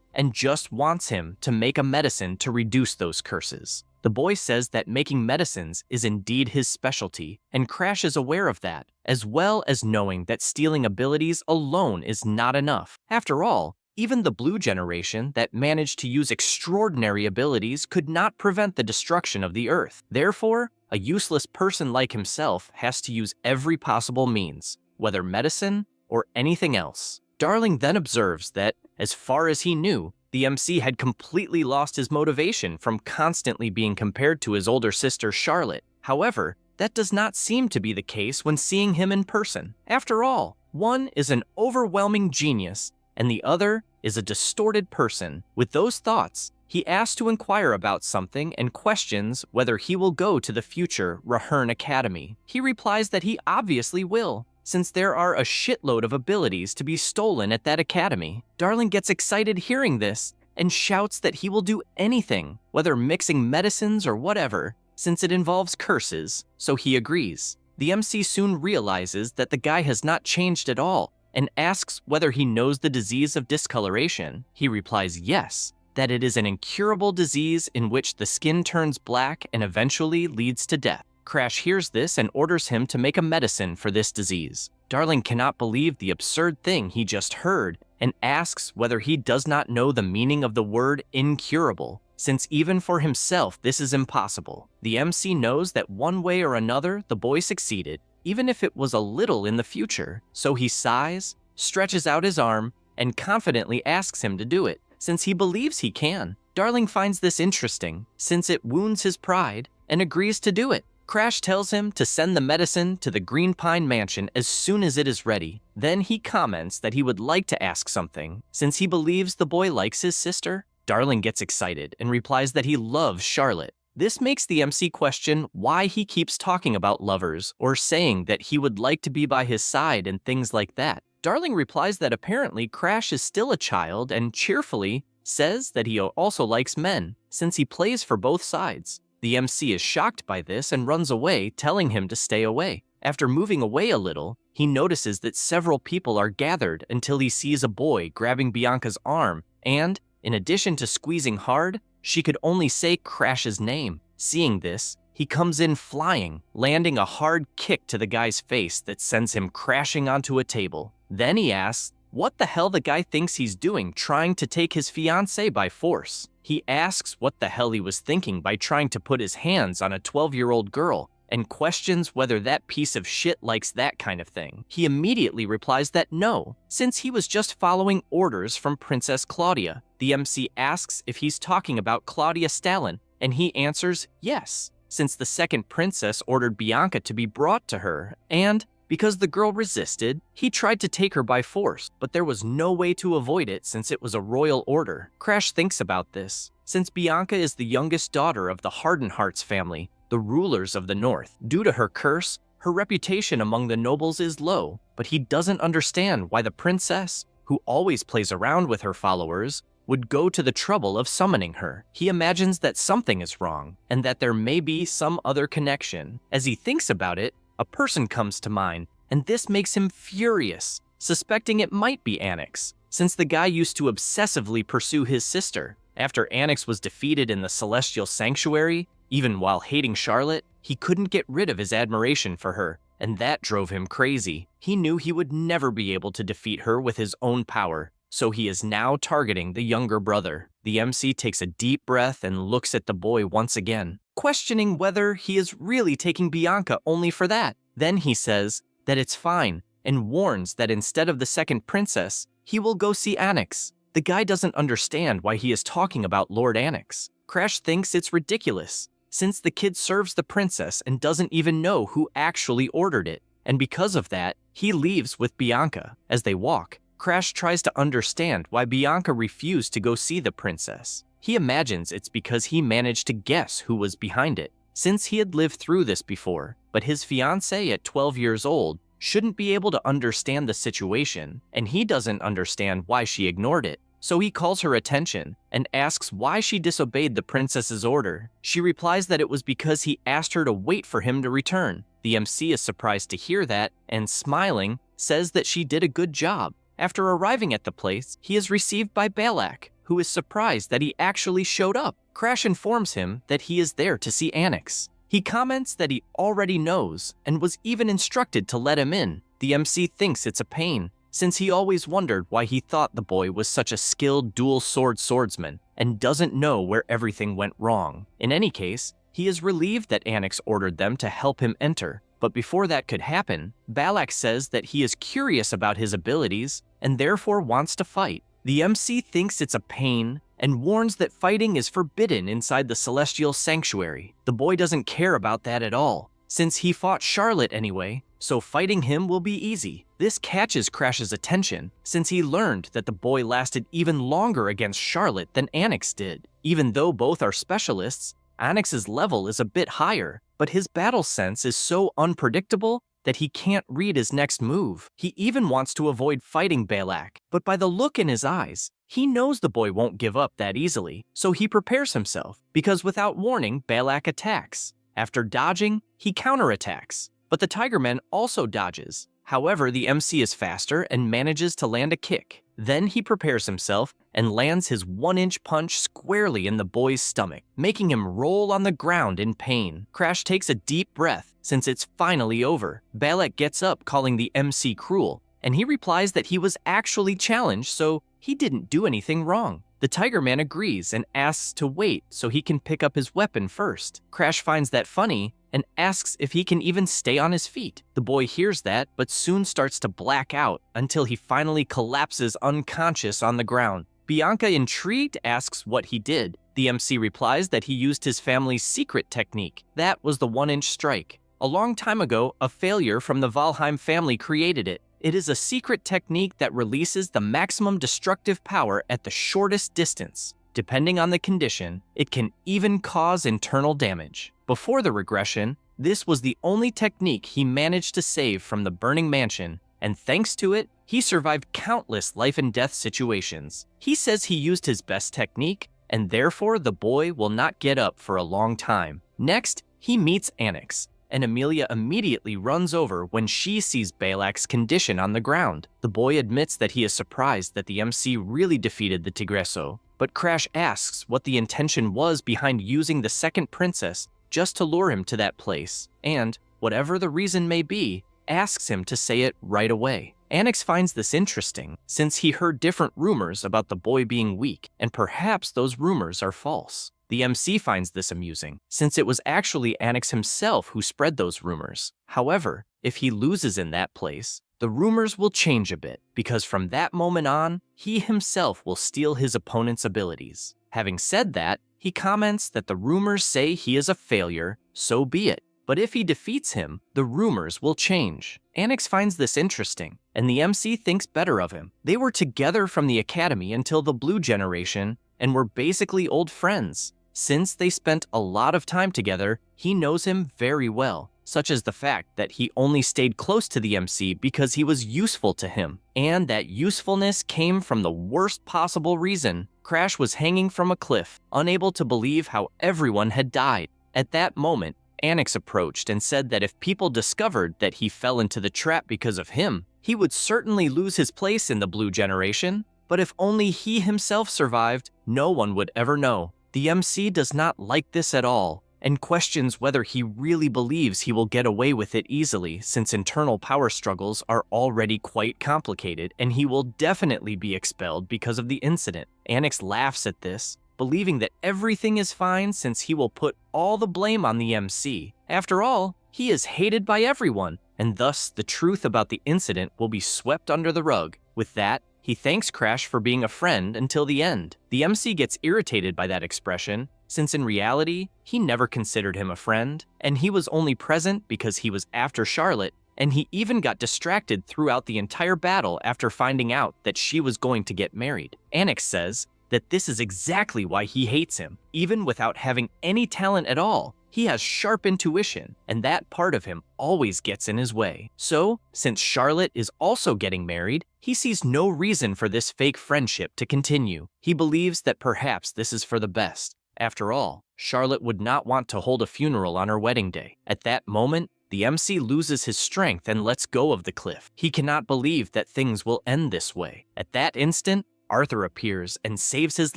and just wants him to make a medicine to reduce those curses. The boy says that making medicines is indeed his specialty, and Crash is aware of that, as well as knowing that stealing abilities alone is not enough. After all, even the Blue generation that managed to use extraordinary abilities could not prevent the destruction of the Earth. Therefore, a useless person like himself has to use every possible means, whether medicine or anything else. Darling then observes that, as far as he knew, the MC had completely lost his motivation from constantly being compared to his older sister Charlotte. However, that does not seem to be the case when seeing him in person. After all, one is an overwhelming genius, and the other is a distorted person. With those thoughts, he asks to inquire about something and questions whether he will go to the future Rahern Academy. He replies that he obviously will, since there are a shitload of abilities to be stolen at that academy. Darling gets excited hearing this and shouts that he will do anything, whether mixing medicines or whatever, since it involves curses, so he agrees. The MC soon realizes that the guy has not changed at all and asks whether he knows the disease of discoloration. He replies yes, that it is an incurable disease in which the skin turns black and eventually leads to death. Crash hears this and orders him to make a medicine for this disease. Darling cannot believe the absurd thing he just heard and asks whether he does not know the meaning of the word incurable, since even for himself this is impossible. The MC knows that one way or another the boy succeeded, even if it was a little in the future, so he sighs, stretches out his arm, and confidently asks him to do it, since he believes he can. Darling finds this interesting, since it wounds his pride, and agrees to do it. Crash tells him to send the medicine to the Green Pine Mansion as soon as it is ready. Then he comments that he would like to ask something, since he believes the boy likes his sister. Darling gets excited and replies that he loves Charlotte. This makes the MC question why he keeps talking about lovers or saying that he would like to be by his side and things like that. Darling replies that apparently Crash is still a child and cheerfully says that he also likes men, since he plays for both sides. The MC is shocked by this and runs away, telling him to stay away. After moving away a little, he notices that several people are gathered until he sees a boy grabbing Bianca's arm, and, in addition to squeezing hard, she could only say Crash's name. Seeing this, he comes in flying, landing a hard kick to the guy's face that sends him crashing onto a table. Then he asks what the hell the guy thinks he's doing trying to take his fiancée by force. He asks what the hell he was thinking by trying to put his hands on a 12-year-old girl, and questions whether that piece of shit likes that kind of thing. He immediately replies that no, since he was just following orders from Princess Claudia. The MC asks if he's talking about Claudia Stalin, and he answers yes, since the second princess ordered Bianca to be brought to her, and because the girl resisted, he tried to take her by force, but there was no way to avoid it since it was a royal order. Crash thinks about this, since Bianca is the youngest daughter of the Hardenhearts family, the rulers of the North. Due to her curse, her reputation among the nobles is low, but he doesn't understand why the princess, who always plays around with her followers, would go to the trouble of summoning her. He imagines that something is wrong, and that there may be some other connection. As he thinks about it, a person comes to mind, and this makes him furious, suspecting it might be Anix, since the guy used to obsessively pursue his sister. After Anix was defeated in the Celestial Sanctuary, even while hating Charlotte, he couldn't get rid of his admiration for her, and that drove him crazy. He knew he would never be able to defeat her with his own power, so he is now targeting the younger brother. The MC takes a deep breath and looks at the boy once again, questioning whether he is really taking Bianca only for that. Then he says that it's fine and warns that instead of the second princess, he will go see Anix. The guy doesn't understand why he is talking about Lord Anix. Crash thinks it's ridiculous, since the kid serves the princess and doesn't even know who actually ordered it, and because of that, he leaves with Bianca. As they walk, Crash tries to understand why Bianca refused to go see the princess. He imagines it's because he managed to guess who was behind it, since he had lived through this before, but his fiancée at 12 years old shouldn't be able to understand the situation, and he doesn't understand why she ignored it. so he calls her attention and asks why she disobeyed the princess's order. She replies that it was because he asked her to wait for him to return. The MC is surprised to hear that and, smiling, says that she did a good job. After arriving at the place, he is received by Balak, who is surprised that he actually showed up. Crash informs him that he is there to see Annex. He comments that he already knows and was even instructed to let him in. The MC thinks it's a pain, since he always wondered why he thought the boy was such a skilled dual-sword swordsman and doesn't know where everything went wrong. In any case, he is relieved that Annex ordered them to help him enter. But before that could happen, Balak says that he is curious about his abilities and therefore wants to fight. The MC thinks it's a pain and warns that fighting is forbidden inside the Celestial Sanctuary. The boy doesn't care about that at all, since he fought Charlotte anyway, so fighting him will be easy. This catches Crash's attention, since he learned that the boy lasted even longer against Charlotte than Annex did. Even though both are specialists, Annex's level is a bit higher, but his battle sense is so unpredictable that he can't read his next move. He even wants to avoid fighting Balak, but by the look in his eyes, he knows the boy won't give up that easily, so he prepares himself, because without warning, Balak attacks. After dodging, he counterattacks, but the Tigerman also dodges. However, the MC is faster and manages to land a kick. Then he prepares himself and lands his 1-inch punch squarely in the boy's stomach, making him roll on the ground in pain. Crash takes a deep breath, since it's finally over. Balak gets up, calling the MC cruel, and he replies that he was actually challenged, so he didn't do anything wrong. The Tigerman agrees and asks to wait so he can pick up his weapon first. Crash finds that funny and asks if he can even stay on his feet. The boy hears that, but soon starts to black out until he finally collapses unconscious on the ground. Bianca, intrigued, asks what he did. The MC replies that he used his family's secret technique. That was the 1-inch strike. A long time ago, a failure from the Valheim family created it. It is a secret technique that releases the maximum destructive power at the shortest distance. Depending on the condition, it can even cause internal damage. Before the regression, this was the only technique he managed to save from the burning mansion, and thanks to it, he survived countless life and death situations. He says he used his best technique, and therefore the boy will not get up for a long time. Next, he meets Annex, and Amelia immediately runs over when she sees Balak's condition on the ground. The boy admits that he is surprised that the MC really defeated the Tigreso, but Crash asks what the intention was behind using the second princess just to lure him to that place, and, whatever the reason may be, asks him to say it right away. Annex finds this interesting, since he heard different rumors about the boy being weak, and perhaps those rumors are false. The MC finds this amusing, since it was actually Annex himself who spread those rumors. However, if he loses in that place, the rumors will change a bit, because from that moment on, he himself will steal his opponent's abilities. Having said that, he comments that the rumors say he is a failure, so be it. But if he defeats him, the rumors will change. Annex finds this interesting, and the MC thinks better of him. They were together from the academy until the Blue Generation, and were basically old friends. Since they spent a lot of time together, he knows him very well, such as the fact that he only stayed close to the MC because he was useful to him, and that usefulness came from the worst possible reason. Crash was hanging from a cliff, unable to believe how everyone had died. At that moment, Annex approached and said that if people discovered that he fell into the trap because of him, he would certainly lose his place in the Blue Generation, but if only he himself survived, no one would ever know. The MC does not like this at all, and questions whether he really believes he will get away with it easily, since internal power struggles are already quite complicated, and he will definitely be expelled because of the incident. Annex laughs at this, believing that everything is fine since he will put all the blame on the MC. After all, he is hated by everyone, and thus the truth about the incident will be swept under the rug. With that, he thanks Crash for being a friend until the end. The MC gets irritated by that expression, since in reality, he never considered him a friend, and he was only present because he was after Charlotte, and he even got distracted throughout the entire battle after finding out that she was going to get married. Annex says that this is exactly why he hates him. Even without having any talent at all, He has sharp intuition, and that part of him always gets in his way. So, since Charlotte is also getting married, he sees no reason for this fake friendship to continue. He believes that perhaps this is for the best. After all, Charlotte would not want to hold a funeral on her wedding day. At that moment, the MC loses his strength and lets go of the cliff. He cannot believe that things will end this way. At that instant, Arthur appears and saves his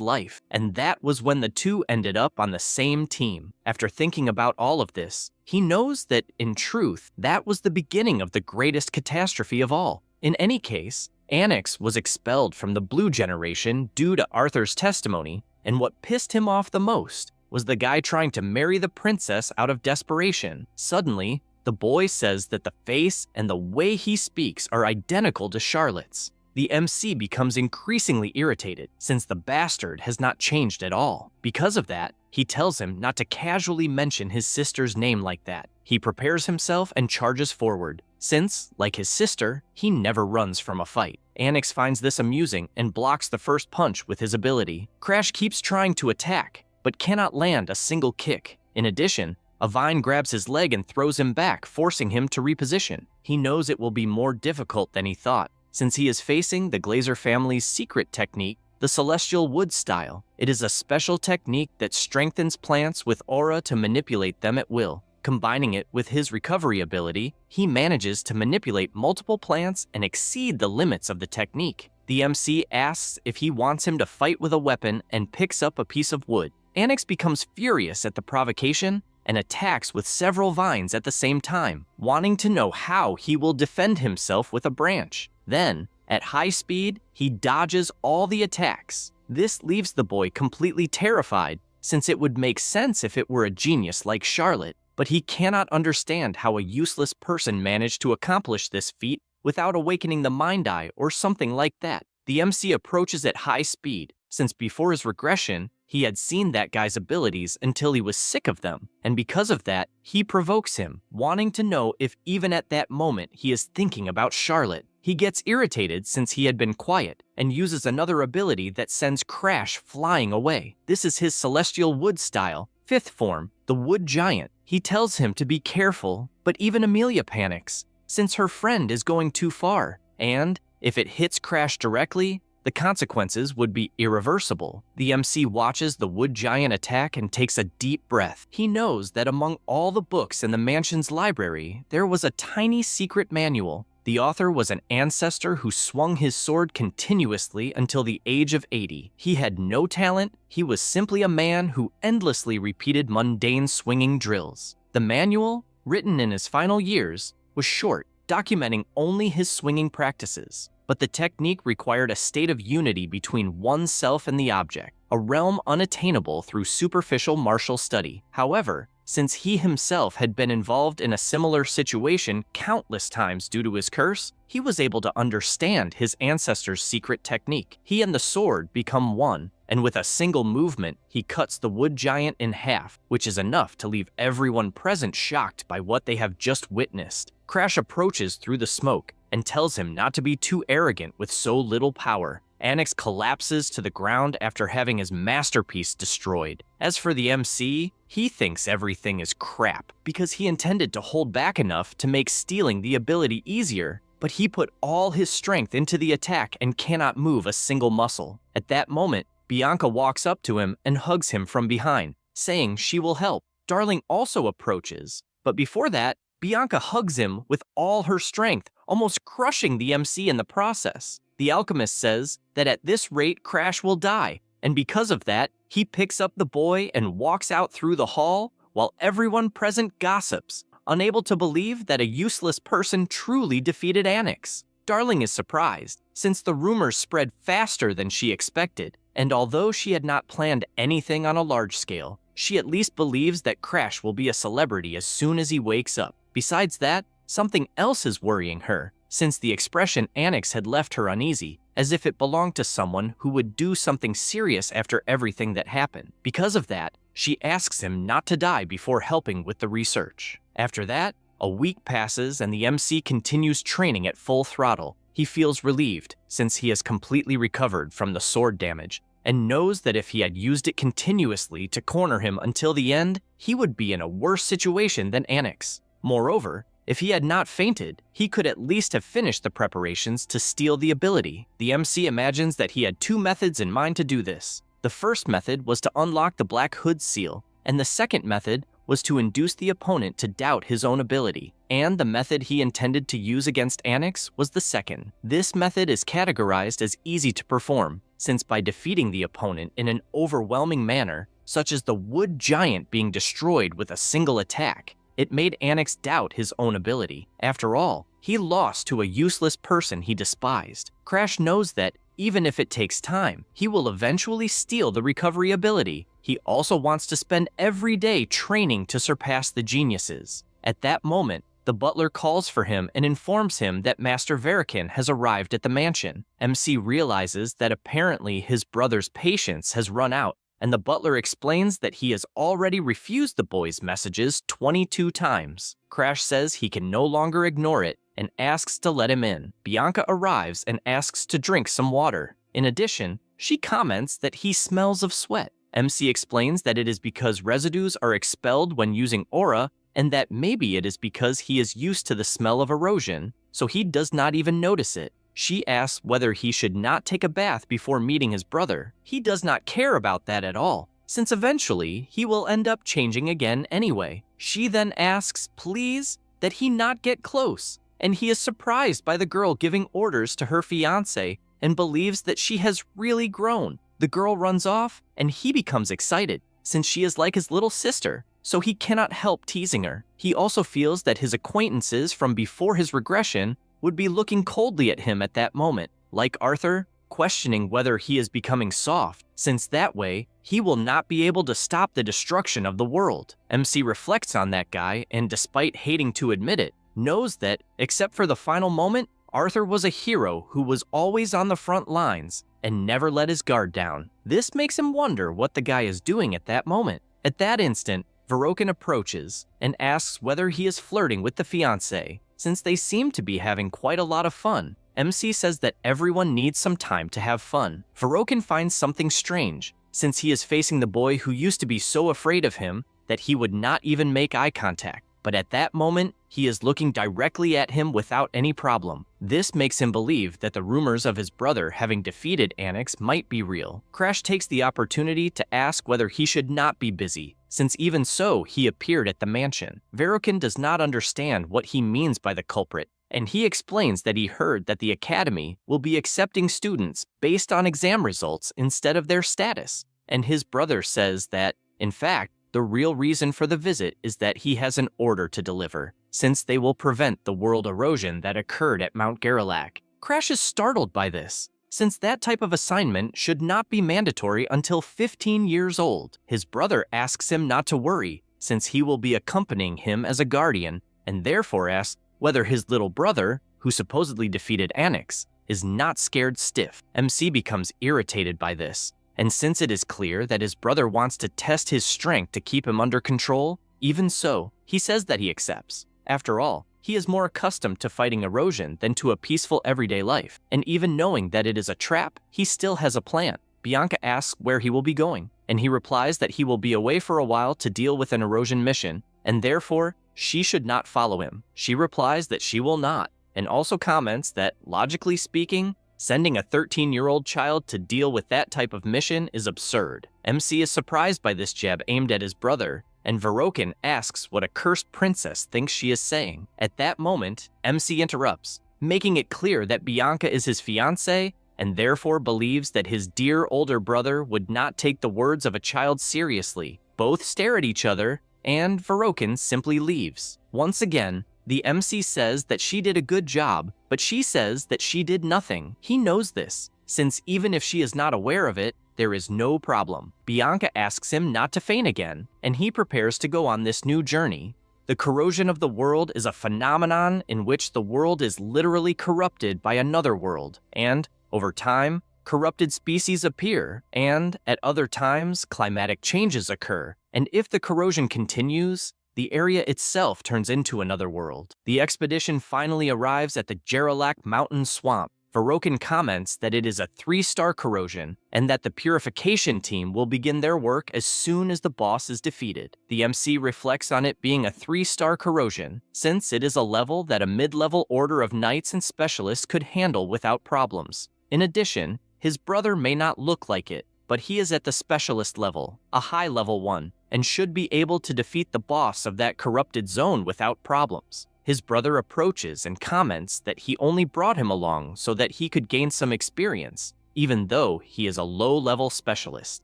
life, and that was when the two ended up on the same team. After thinking about all of this, he knows that, in truth, that was the beginning of the greatest catastrophe of all. In any case, Anix was expelled from the Blue Generation due to Arthur's testimony, and what pissed him off the most was the guy trying to marry the princess out of desperation. Suddenly, the boy says that the face and the way he speaks are identical to Charlotte's. The MC becomes increasingly irritated since the bastard has not changed at all. Because of that, he tells him not to casually mention his sister's name like that. He prepares himself and charges forward, since, like his sister, he never runs from a fight. Anix finds this amusing and blocks the first punch with his ability. Crash keeps trying to attack, but cannot land a single kick. In addition, a vine grabs his leg and throws him back, forcing him to reposition. He knows it will be more difficult than he thought, since he is facing the Glazer family's secret technique, the Celestial Wood style. It is a special technique that strengthens plants with aura to manipulate them at will. Combining it with his recovery ability, he manages to manipulate multiple plants and exceed the limits of the technique. The MC asks if he wants him to fight with a weapon and picks up a piece of wood. Anix becomes furious at the provocation and attacks with several vines at the same time, wanting to know how he will defend himself with a branch. Then, at high speed, he dodges all the attacks. This leaves the boy completely terrified, since it would make sense if it were a genius like Charlotte, but he cannot understand how a useless person managed to accomplish this feat without awakening the Mind Eye or something like that. The MC approaches at high speed, since before his regression, he had seen that guy's abilities until he was sick of them, and because of that, he provokes him, wanting to know if even at that moment he is thinking about Charlotte. He gets irritated since he had been quiet, and uses another ability that sends Crash flying away. This is his Celestial Wood style, 5th form, the Wood Giant. He tells him to be careful, but even Amelia panics, since her friend is going too far, and if it hits Crash directly, the consequences would be irreversible. The MC watches the Wood Giant attack and takes a deep breath. He knows that among all the books in the mansion's library, there was a tiny secret manual. The author was an ancestor who swung his sword continuously until the age of 80. He had no talent, he was simply a man who endlessly repeated mundane swinging drills. The manual, written in his final years, was short, documenting only his swinging practices. But the technique required a state of unity between oneself and the object, a realm unattainable through superficial martial study. However, since he himself had been involved in a similar situation countless times due to his curse, he was able to understand his ancestor's secret technique. He and the sword become one, and with a single movement, he cuts the Wood Giant in half, which is enough to leave everyone present shocked by what they have just witnessed. Crash approaches through the smoke and tells him not to be too arrogant with so little power. Anix collapses to the ground after having his masterpiece destroyed. As for the MC, he thinks everything is crap because he intended to hold back enough to make stealing the ability easier, but he put all his strength into the attack and cannot move a single muscle. At that moment, Bianca walks up to him and hugs him from behind, saying she will help. Darling also approaches, but before that, Bianca hugs him with all her strength, almost crushing the MC in the process. The alchemist says that at this rate Crash will die, and because of that, he picks up the boy and walks out through the hall while everyone present gossips, unable to believe that a useless person truly defeated Anix. Darling is surprised, since the rumors spread faster than she expected, and although she had not planned anything on a large scale, she at least believes that Crash will be a celebrity as soon as he wakes up. Besides that, something else is worrying her, since the expression Anix had left her uneasy, as if it belonged to someone who would do something serious after everything that happened. Because of that, she asks him not to die before helping with the research. After that, a week passes and the MC continues training at full throttle. He feels relieved, since he has completely recovered from the sword damage. and knows that if he had used it continuously to corner him until the end, he would be in a worse situation than Annex. Moreover, if he had not fainted, he could at least have finished the preparations to steal the ability. The MC imagines that he had two methods in mind to do this. The first method was to unlock the Black Hood seal, and the second method was to induce the opponent to doubt his own ability. And the method he intended to use against Annex was the second. This method is categorized as easy to perform, since by defeating the opponent in an overwhelming manner, such as the wood giant being destroyed with a single attack, it made Annex doubt his own ability. After all, he lost to a useless person he despised. Crash knows that, even if it takes time, he will eventually steal the recovery ability. He also wants to spend every day training to surpass the geniuses. At that moment, the butler calls for him and informs him that Master Verikan has arrived at the mansion. MC realizes that apparently his brother's patience has run out, and the butler explains that he has already refused the boy's messages 22 times. Crash says he can no longer ignore it and asks to let him in. Bianca arrives and asks to drink some water. In addition, she comments that he smells of sweat. MC explains that it is because residues are expelled when using aura, and that maybe it is because he is used to the smell of erosion, so he does not even notice it. She asks whether he should not take a bath before meeting his brother. He does not care about that at all, since eventually he will end up changing again anyway. She then asks, please, that he not get close, and he is surprised by the girl giving orders to her fiancé and believes that she has really grown. The girl runs off, and he becomes excited, since she is like his little sister, so he cannot help teasing her. He also feels that his acquaintances from before his regression would be looking coldly at him at that moment, like Arthur, questioning whether he is becoming soft, since that way, he will not be able to stop the destruction of the world. MC reflects on that guy, and despite hating to admit it, knows that, except for the final moment, Arthur was a hero who was always on the front lines and never let his guard down. This makes him wonder what the guy is doing at that moment. At that instant, Verikan approaches and asks whether he is flirting with the fiancé, since they seem to be having quite a lot of fun. MC says that everyone needs some time to have fun. Verikan finds something strange, since he is facing the boy who used to be so afraid of him that he would not even make eye contact. But at that moment, he is looking directly at him without any problem. This makes him believe that the rumors of his brother having defeated Annex might be real. Crash takes the opportunity to ask whether he should not be busy, since even so, he appeared at the mansion. Verikan does not understand what he means by the culprit, and he explains that he heard that the academy will be accepting students based on exam results instead of their status. And his brother says that, in fact, the real reason for the visit is that he has an order to deliver, since they will prevent the world erosion that occurred at Mount Garrelak. Crash is startled by this, since that type of assignment should not be mandatory until 15 years old. His brother asks him not to worry, since he will be accompanying him as a guardian, and therefore asks whether his little brother, who supposedly defeated Annex, is not scared stiff. MC becomes irritated by this, and since it is clear that his brother wants to test his strength to keep him under control, even so, he says that he accepts. After all, he is more accustomed to fighting erosion than to a peaceful everyday life, and even knowing that it is a trap, he still has a plan. Bianca asks where he will be going, and he replies that he will be away for a while to deal with an erosion mission, and therefore, she should not follow him. She replies that she will not, and also comments that, logically speaking, sending a 13-year-old child to deal with that type of mission is absurd. MC is surprised by this jab aimed at his brother, and Verikan asks what a cursed princess thinks she is saying. At that moment, MC interrupts, making it clear that Bianca is his fiancée and therefore believes that his dear older brother would not take the words of a child seriously. Both stare at each other, and Verikan simply leaves. Once again, the MC says that she did a good job, but she says that she did nothing. He knows this, since even if she is not aware of it, there is no problem. Bianca asks him not to faint again, and he prepares to go on this new journey. The corrosion of the world is a phenomenon in which the world is literally corrupted by another world, and, over time, corrupted species appear, and, at other times, climatic changes occur. And if the corrosion continues, the area itself turns into another world. The expedition finally arrives at the Garrelak mountain swamp. Verokin comments that it is a 3-star corrosion and that the purification team will begin their work as soon as the boss is defeated. The MC reflects on it being a 3-star corrosion, since it is a level that a mid-level order of knights and specialists could handle without problems. In addition, his brother may not look like it, but he is at the specialist level, a high level one, and should be able to defeat the boss of that corrupted zone without problems. His brother approaches and comments that he only brought him along so that he could gain some experience, even though he is a low-level specialist.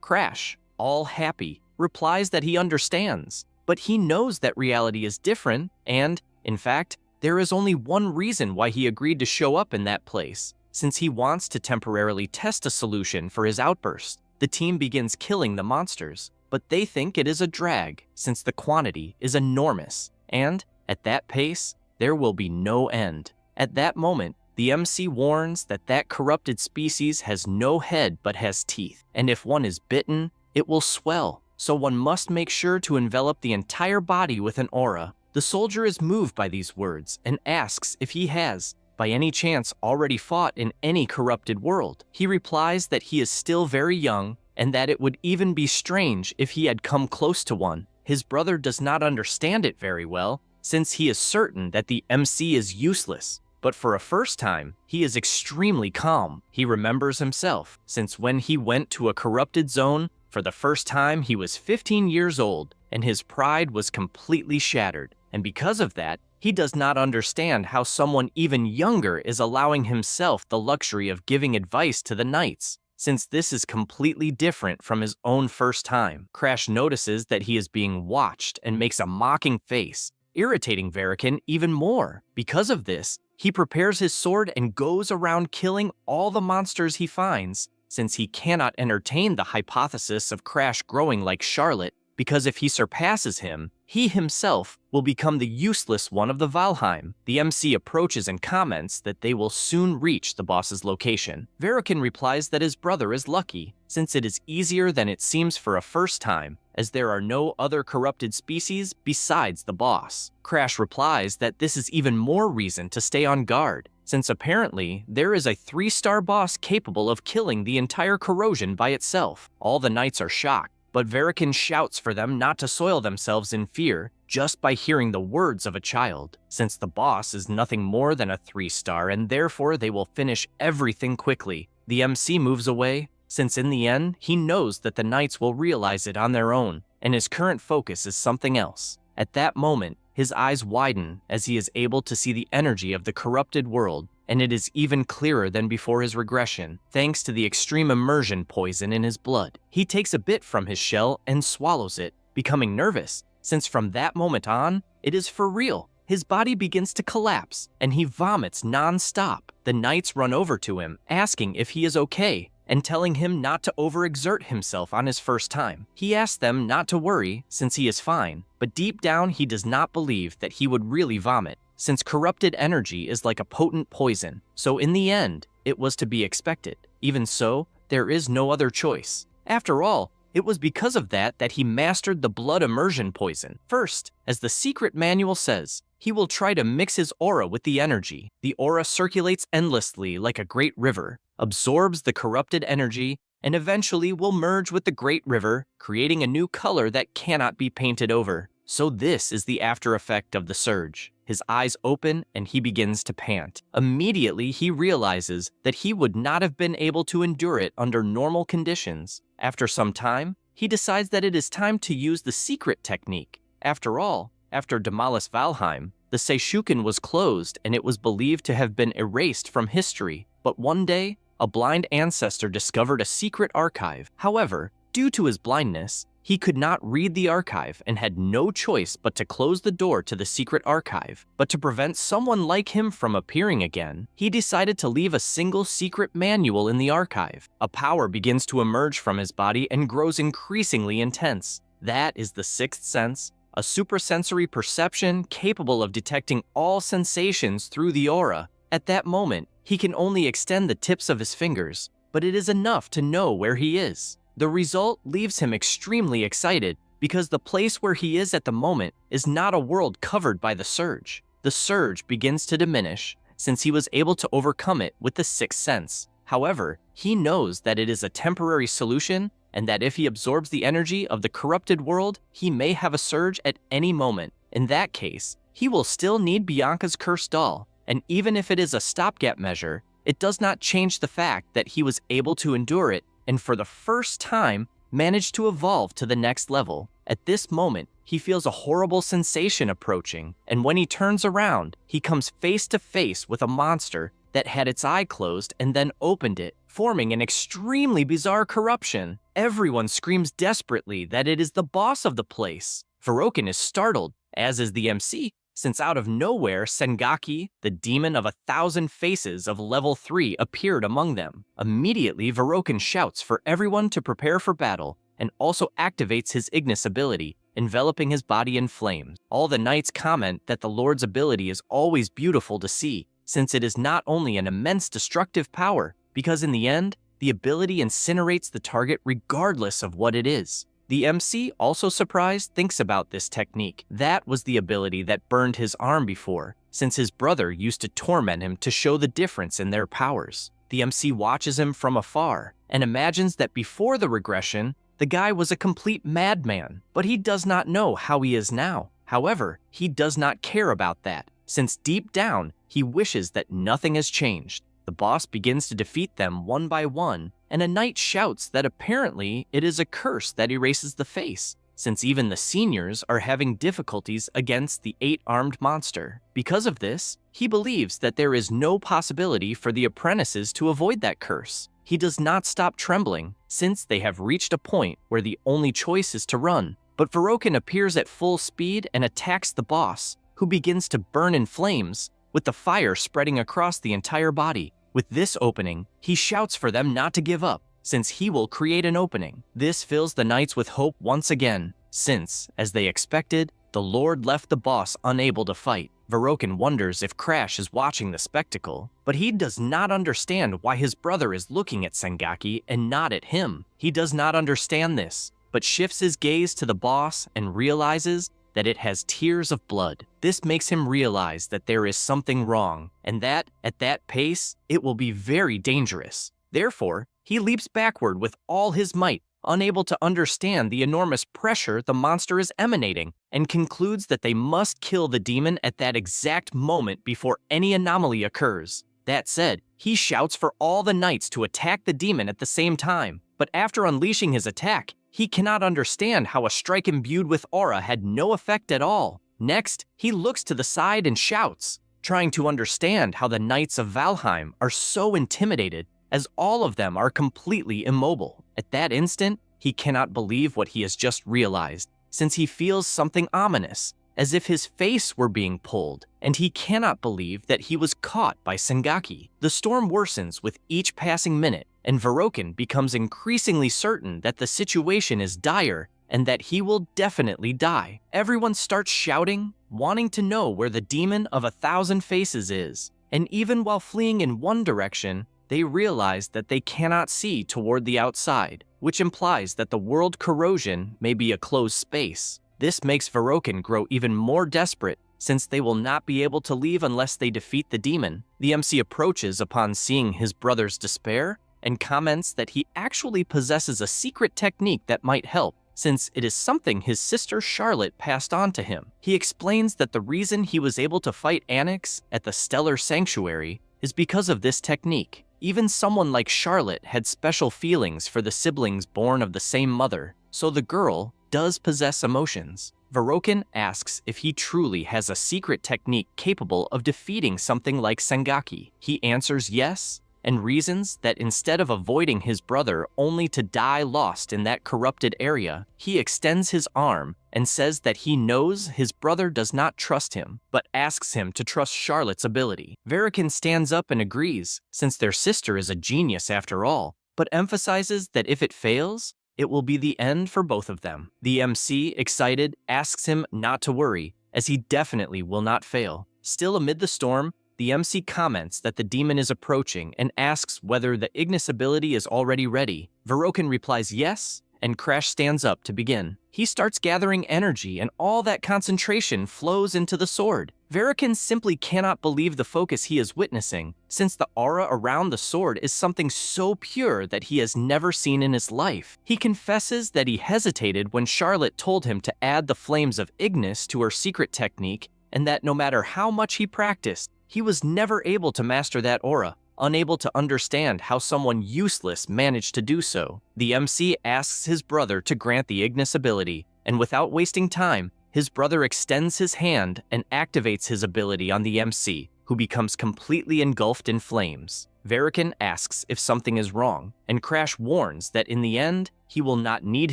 Crash, all happy, replies that he understands, but he knows that reality is different and, in fact, there is only one reason why he agreed to show up in that place, since he wants to temporarily test a solution for his outburst. The team begins killing the monsters, but they think it is a drag since the quantity is enormous, and at that pace, there will be no end. At that moment, the MC warns that that corrupted species has no head but has teeth, and if one is bitten, it will swell, so one must make sure to envelop the entire body with an aura. The soldier is moved by these words and asks if he has, by any chance, already fought in any corrupted world. He replies that he is still very young and that it would even be strange if he had come close to one. His brother does not understand it very well, since he is certain that the MC is useless. But for a first time, he is extremely calm. He remembers himself, since when he went to a corrupted zone, for the first time he was 15 years old, and his pride was completely shattered. And because of that, he does not understand how someone even younger is allowing himself the luxury of giving advice to the knights, since this is completely different from his own first time. Crash notices that he is being watched and makes a mocking face, irritating Verokin even more. Because of this, he prepares his sword and goes around killing all the monsters he finds, since he cannot entertain the hypothesis of Crash growing like Charlotte, because if he surpasses him, he himself will become the useless one of the Valheim. The MC approaches and comments that they will soon reach the boss's location. Verokin replies that his brother is lucky, since it is easier than it seems for a first time, as there are no other corrupted species besides the boss. Crash replies that this is even more reason to stay on guard, since apparently there is a 3-star boss capable of killing the entire corrosion by itself. All the knights are shocked, but Verokin shouts for them not to soil themselves in fear just by hearing the words of a child, since the boss is nothing more than a 3-star and therefore they will finish everything quickly. The MC moves away, since in the end, he knows that the knights will realize it on their own, and his current focus is something else. At that moment, his eyes widen as he is able to see the energy of the corrupted world, and it is even clearer than before his regression, thanks to the extreme immersion poison in his blood. He takes a bit from his shell and swallows it, becoming nervous, since from that moment on, it is for real. His body begins to collapse, and he vomits non-stop. The knights run over to him, asking if he is okay, and telling him not to overexert himself on his first time. He asks them not to worry, since he is fine, but deep down he does not believe that he would really vomit, since corrupted energy is like a potent poison, so in the end, it was to be expected. Even so, there is no other choice. After all, it was because of that he mastered the blood immersion poison. First, as the secret manual says, he will try to mix his aura with the energy. The aura circulates endlessly like a great river, absorbs the corrupted energy, and eventually will merge with the great river, creating a new color that cannot be painted over. So this is the after effect of the surge. His eyes open and he begins to pant. Immediately he realizes that he would not have been able to endure it under normal conditions. After some time, he decides that it is time to use the secret technique. After all, after Damalis Valheim, the Seishuken was closed and it was believed to have been erased from history. But one day, a blind ancestor discovered a secret archive. However, due to his blindness, he could not read the archive and had no choice but to close the door to the secret archive. But to prevent someone like him from appearing again, he decided to leave a single secret manual in the archive. A power begins to emerge from his body and grows increasingly intense. That is the sixth sense, a suprasensory perception capable of detecting all sensations through the aura. At that moment, he can only extend the tips of his fingers, but it is enough to know where he is. The result leaves him extremely excited because the place where he is at the moment is not a world covered by the surge. The surge begins to diminish, since he was able to overcome it with the sixth sense. However, he knows that it is a temporary solution and that if he absorbs the energy of the corrupted world, he may have a surge at any moment. In that case, he will still need Bianca's cursed doll, and even if it is a stopgap measure, it does not change the fact that he was able to endure it and for the first time managed to evolve to the next level. At this moment, he feels a horrible sensation approaching, and when he turns around, he comes face to face with a monster that had its eye closed and then opened it, forming an extremely bizarre corruption. Everyone screams desperately that it is the boss of the place. Verokin is startled, as is the MC, since out of nowhere, Sengaki, the demon of 1,000 faces of level 3, appeared among them. Immediately, Verokin shouts for everyone to prepare for battle, and also activates his Ignis ability, enveloping his body in flames. All the knights comment that the Lord's ability is always beautiful to see, since it is not only an immense destructive power, because in the end, the ability incinerates the target regardless of what it is. The MC, also surprised, thinks about this technique. That was the ability that burned his arm before, since his brother used to torment him to show the difference in their powers. The MC watches him from afar and imagines that before the regression, the guy was a complete madman, but he does not know how he is now. However, he does not care about that, since deep down, he wishes that nothing has changed. The boss begins to defeat them one by one, and a knight shouts that apparently it is a curse that erases the face, since even the seniors are having difficulties against the 8-armed monster. Because of this, he believes that there is no possibility for the apprentices to avoid that curse. He does not stop trembling, since they have reached a point where the only choice is to run. But Verokin appears at full speed and attacks the boss, who begins to burn in flames, with the fire spreading across the entire body. With this opening, he shouts for them not to give up, since he will create an opening. This fills the knights with hope once again, since, as they expected, the Lord left the boss unable to fight. Verokin wonders if Crash is watching the spectacle, but he does not understand why his brother is looking at Sengaki and not at him. He does not understand this, but shifts his gaze to the boss and realizes that it has tears of blood. This makes him realize that there is something wrong, and that, at that pace, it will be very dangerous. Therefore, he leaps backward with all his might, unable to understand the enormous pressure the monster is emanating, and concludes that they must kill the demon at that exact moment before any anomaly occurs. That said, he shouts for all the knights to attack the demon at the same time, but after unleashing his attack, he cannot understand how a strike imbued with aura had no effect at all. Next, he looks to the side and shouts, trying to understand how the Knights of Valheim are so intimidated, as all of them are completely immobile. At that instant, he cannot believe what he has just realized, since he feels something ominous, as if his face were being pulled, and he cannot believe that he was caught by Sengaki. The storm worsens with each passing minute, and Verokin becomes increasingly certain that the situation is dire and that he will definitely die. Everyone starts shouting, wanting to know where the demon of 1,000 faces is, and even while fleeing in one direction, they realize that they cannot see toward the outside, which implies that the world corrosion may be a closed space. This makes Verokin grow even more desperate, since they will not be able to leave unless they defeat the demon. The MC approaches upon seeing his brother's despair, and comments that he actually possesses a secret technique that might help, since it is something his sister Charlotte passed on to him. He explains that the reason he was able to fight Annex at the Stellar Sanctuary is because of this technique. Even someone like Charlotte had special feelings for the siblings born of the same mother, so the girl does possess emotions. Verokin asks if he truly has a secret technique capable of defeating something like Sengaki. He answers yes, and reasons that instead of avoiding his brother only to die lost in that corrupted area, he extends his arm and says that he knows his brother does not trust him, but asks him to trust Charlotte's ability. Verokin stands up and agrees, since their sister is a genius after all, but emphasizes that if it fails, it will be the end for both of them. The MC, excited, asks him not to worry, as he definitely will not fail. Still amid the storm, the MC comments that the demon is approaching and asks whether the Ignis ability is already ready. Verokin replies yes, and Crash stands up to begin. He starts gathering energy, and all that concentration flows into the sword. Verikan simply cannot believe the focus he is witnessing, since the aura around the sword is something so pure that he has never seen in his life. He confesses that he hesitated when Charlotte told him to add the flames of Ignis to her secret technique, and that no matter how much he practiced, he was never able to master that aura, unable to understand how someone useless managed to do so. The MC asks his brother to grant the Ignis ability, and without wasting time, his brother extends his hand and activates his ability on the MC, who becomes completely engulfed in flames. Verikan asks if something is wrong, and Crash warns that in the end, he will not need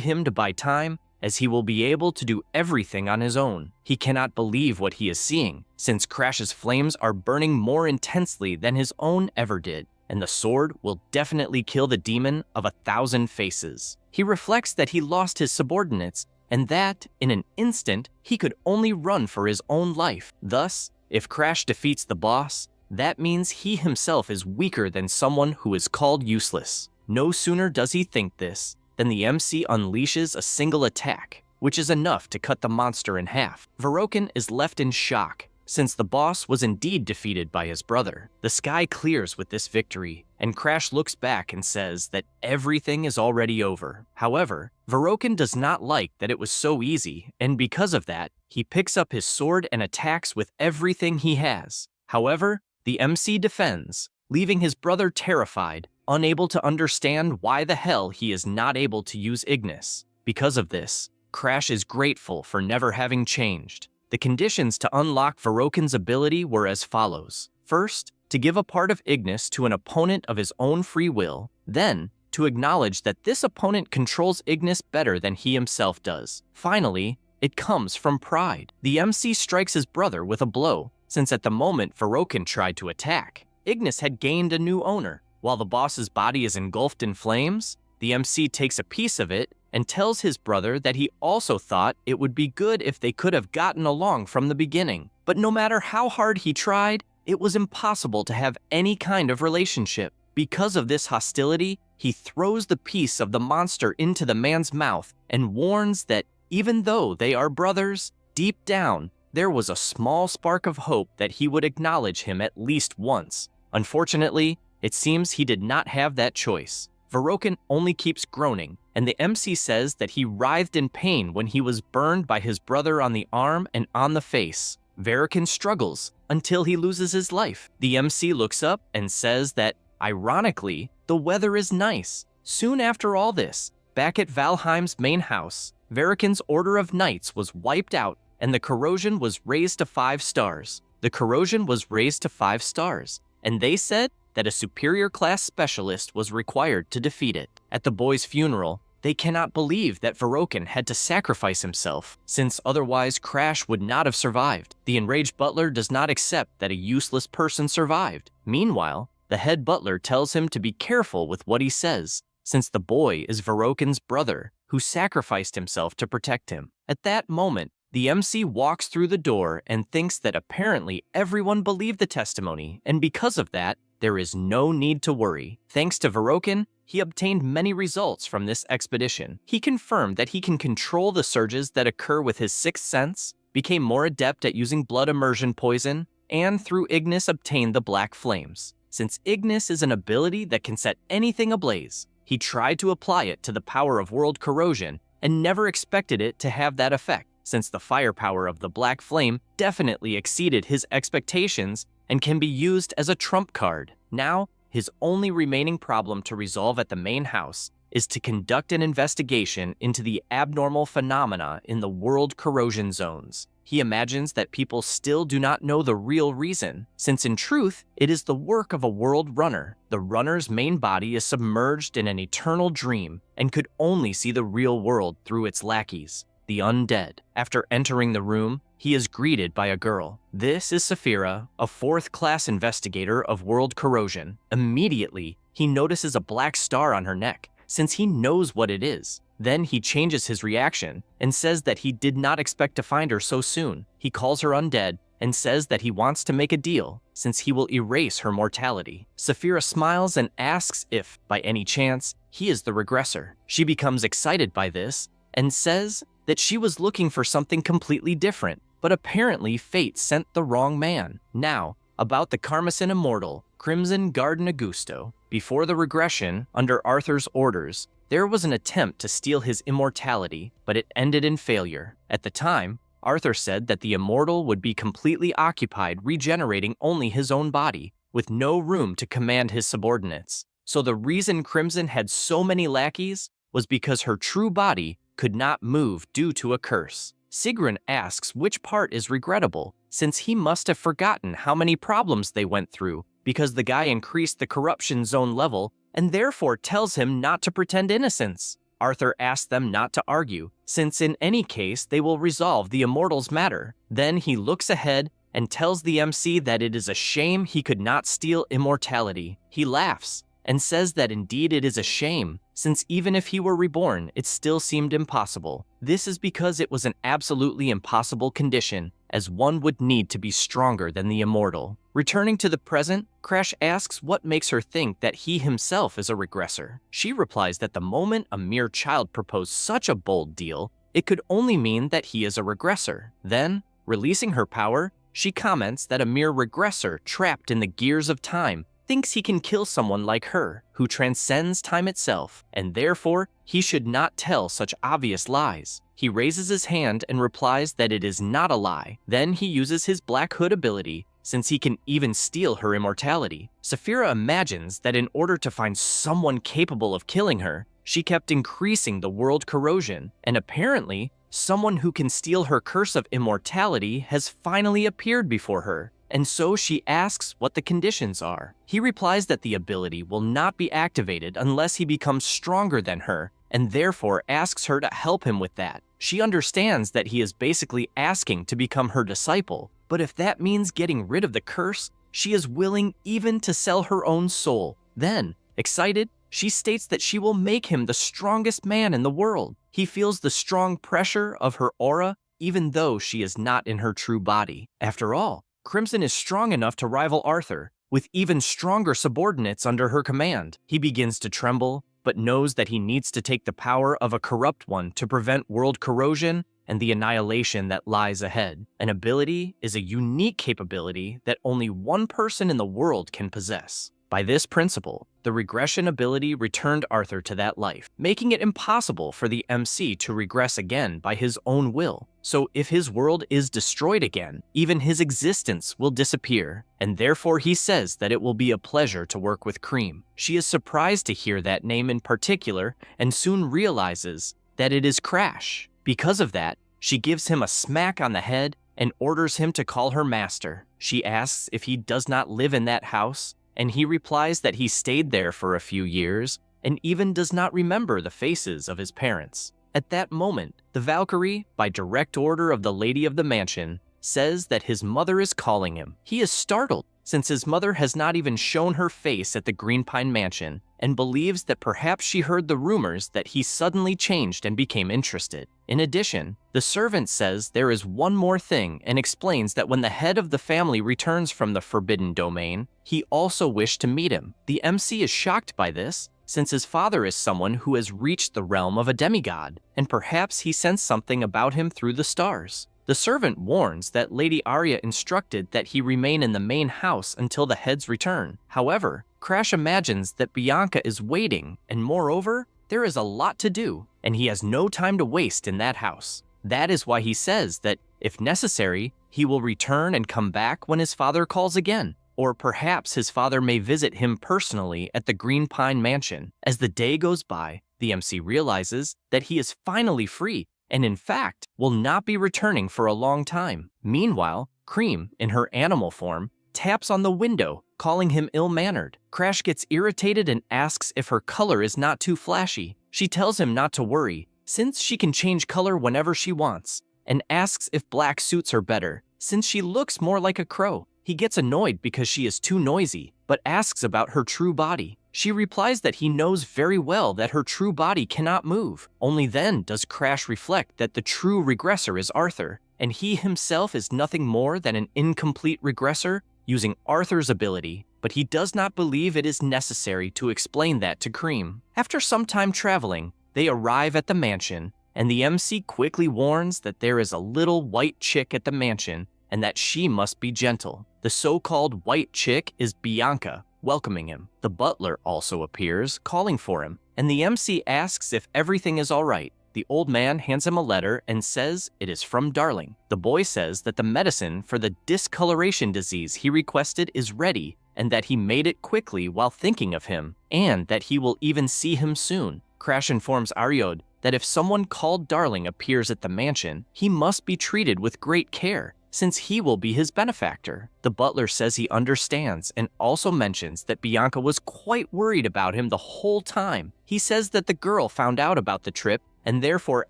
him to buy time, as he will be able to do everything on his own. He cannot believe what he is seeing, since Crash's flames are burning more intensely than his own ever did, and the sword will definitely kill the demon of 1,000 faces. He reflects that he lost his subordinates, and that, in an instant, he could only run for his own life. Thus, if Crash defeats the boss, that means he himself is weaker than someone who is called useless. No sooner does he think this, than the MC unleashes a single attack, which is enough to cut the monster in half. Verikan is left in shock, since the boss was indeed defeated by his brother. The sky clears with this victory, and Crash looks back and says that everything is already over. However, Verikan does not like that it was so easy, and because of that, he picks up his sword and attacks with everything he has. However, the MC defends, leaving his brother terrified, unable to understand why the hell he is not able to use Ignis. Because of this, Crash is grateful for never having changed. The conditions to unlock Verikan's ability were as follows. First, to give a part of Ignis to an opponent of his own free will. Then, to acknowledge that this opponent controls Ignis better than he himself does. Finally, it comes from pride. The MC strikes his brother with a blow, since at the moment Verikan tried to attack, Ignis had gained a new owner. While the boss's body is engulfed in flames, the MC takes a piece of it and tells his brother that he also thought it would be good if they could have gotten along from the beginning. But no matter how hard he tried, it was impossible to have any kind of relationship. Because of this hostility, he throws the piece of the monster into the man's mouth and warns that even though they are brothers, deep down, there was a small spark of hope that he would acknowledge him at least once. Unfortunately, it seems he did not have that choice. Verikan only keeps groaning, and the MC says that he writhed in pain when he was burned by his brother on the arm and on the face. Verikan struggles until he loses his life. The MC looks up and says that, ironically, the weather is nice. Soon after all this, back at Valheim's main house, Verikan's order of knights was wiped out, and the corrosion was raised to 5 stars. The corrosion was raised to 5 stars, and they said that a superior class specialist was required to defeat it. At the boy's funeral, they cannot believe that Verikan had to sacrifice himself, since otherwise Crash would not have survived. The enraged butler does not accept that a useless person survived. Meanwhile, the head butler tells him to be careful with what he says, since the boy is Verikan's brother, who sacrificed himself to protect him. At that moment, the MC walks through the door and thinks that apparently everyone believed the testimony, and because of that, there is no need to worry. Thanks to Verikan, he obtained many results from this expedition. He confirmed that he can control the surges that occur with his sixth sense, became more adept at using blood immersion poison, and through Ignis obtained the black flames. Since Ignis is an ability that can set anything ablaze, he tried to apply it to the power of world corrosion and never expected it to have that effect, since the firepower of the black flame definitely exceeded his expectations and can be used as a trump card. Now, his only remaining problem to resolve at the main house is to conduct an investigation into the abnormal phenomena in the world corrosion zones. He imagines that people still do not know the real reason, since in truth, it is the work of a world runner. The runner's main body is submerged in an eternal dream and could only see the real world through its lackeys, the undead. After entering the room, he is greeted by a girl. This is Saphira, a 4th-class investigator of world corrosion. Immediately, he notices a black star on her neck, since he knows what it is. Then he changes his reaction and says that he did not expect to find her so soon. He calls her undead and says that he wants to make a deal since he will erase her mortality. Saphira smiles and asks if, by any chance, he is the regressor. She becomes excited by this and says that she was looking for something completely different, but apparently fate sent the wrong man. Now, about the Karmasin Immortal, Crimson Garden Augusto. Before the regression, under Arthur's orders, there was an attempt to steal his immortality, but it ended in failure. At the time, Arthur said that the immortal would be completely occupied regenerating only his own body, with no room to command his subordinates. So the reason Crimson had so many lackeys was because her true body could not move due to a curse. Sigrun asks which part is regrettable, since he must have forgotten how many problems they went through because the guy increased the corruption zone level and therefore tells him not to pretend innocence. Arthur asks them not to argue, since in any case they will resolve the immortal's matter. Then he looks ahead and tells the MC that it is a shame he could not steal immortality. He laughs and says that indeed it is a shame, since even if he were reborn, it still seemed impossible. This is because it was an absolutely impossible condition, as one would need to be stronger than the immortal. Returning to the present, Crash asks what makes her think that he himself is a regressor. She replies that the moment a mere child proposed such a bold deal, it could only mean that he is a regressor. Then, releasing her power, she comments that a mere regressor trapped in the gears of time thinks he can kill someone like her, who transcends time itself, and therefore he should not tell such obvious lies. He raises his hand and replies that it is not a lie. Then he uses his Black Hood ability, since he can even steal her immortality. Saphira imagines that in order to find someone capable of killing her, she kept increasing the world corrosion, and apparently, someone who can steal her curse of immortality has finally appeared before her. And so she asks what the conditions are. He replies that the ability will not be activated unless he becomes stronger than her, and therefore asks her to help him with that. She understands that he is basically asking to become her disciple, but if that means getting rid of the curse, she is willing even to sell her own soul. Then, excited, she states that she will make him the strongest man in the world. He feels the strong pressure of her aura, even though she is not in her true body. After all, Crimson is strong enough to rival Arthur, with even stronger subordinates under her command. He begins to tremble, but knows that he needs to take the power of a corrupt one to prevent world corrosion and the annihilation that lies ahead. An ability is a unique capability that only one person in the world can possess. By this principle, the regression ability returned Arthur to that life, making it impossible for the MC to regress again by his own will. So if his world is destroyed again, even his existence will disappear, and therefore he says that it will be a pleasure to work with Cream. She is surprised to hear that name in particular, and soon realizes that it is Crash. Because of that, she gives him a smack on the head and orders him to call her master. She asks if he does not live in that house, and he replies that he stayed there for a few years and even does not remember the faces of his parents. At that moment, the Valkyrie, by direct order of the lady of the mansion, says that his mother is calling him. He is startled, since his mother has not even shown her face at the Green Pine Mansion, and believes that perhaps she heard the rumors that he suddenly changed and became interested. In addition, the servant says there is one more thing and explains that when the head of the family returns from the Forbidden Domain, he also wished to meet him. The MC is shocked by this, since his father is someone who has reached the realm of a demigod, and perhaps he sensed something about him through the stars. The servant warns that Lady Arya instructed that he remain in the main house until the head's return. However, Crash imagines that Bianca is waiting, and moreover, there is a lot to do, and he has no time to waste in that house. That is why he says that, if necessary, he will return and come back when his father calls again. Or perhaps his father may visit him personally at the Green Pine Mansion. As the day goes by, the MC realizes that he is finally free, and in fact, will not be returning for a long time. Meanwhile, Cream, in her animal form, taps on the window, calling him ill-mannered. Crash gets irritated and asks if her color is not too flashy. She tells him not to worry, since she can change color whenever she wants, and asks if black suits her better, since she looks more like a crow. He gets annoyed because she is too noisy, but asks about her true body. She replies that he knows very well that her true body cannot move. Only then does Crash reflect that the true regressor is Arthur, and he himself is nothing more than an incomplete regressor using Arthur's ability, but he does not believe it is necessary to explain that to Cream. After some time traveling, they arrive at the mansion, and the MC quickly warns that there is a little white chick at the mansion and that she must be gentle. The so-called white chick is Bianca, welcoming him. The butler also appears, calling for him, and the MC asks if everything is all right. The old man hands him a letter and says it is from Darling. The boy says that the medicine for the discoloration disease he requested is ready and that he made it quickly while thinking of him, and that he will even see him soon. Crash informs Aryod that if someone called Darling appears at the mansion, he must be treated with great care, since he will be his benefactor. The butler says he understands and also mentions that Bianca was quite worried about him the whole time. He says that the girl found out about the trip and therefore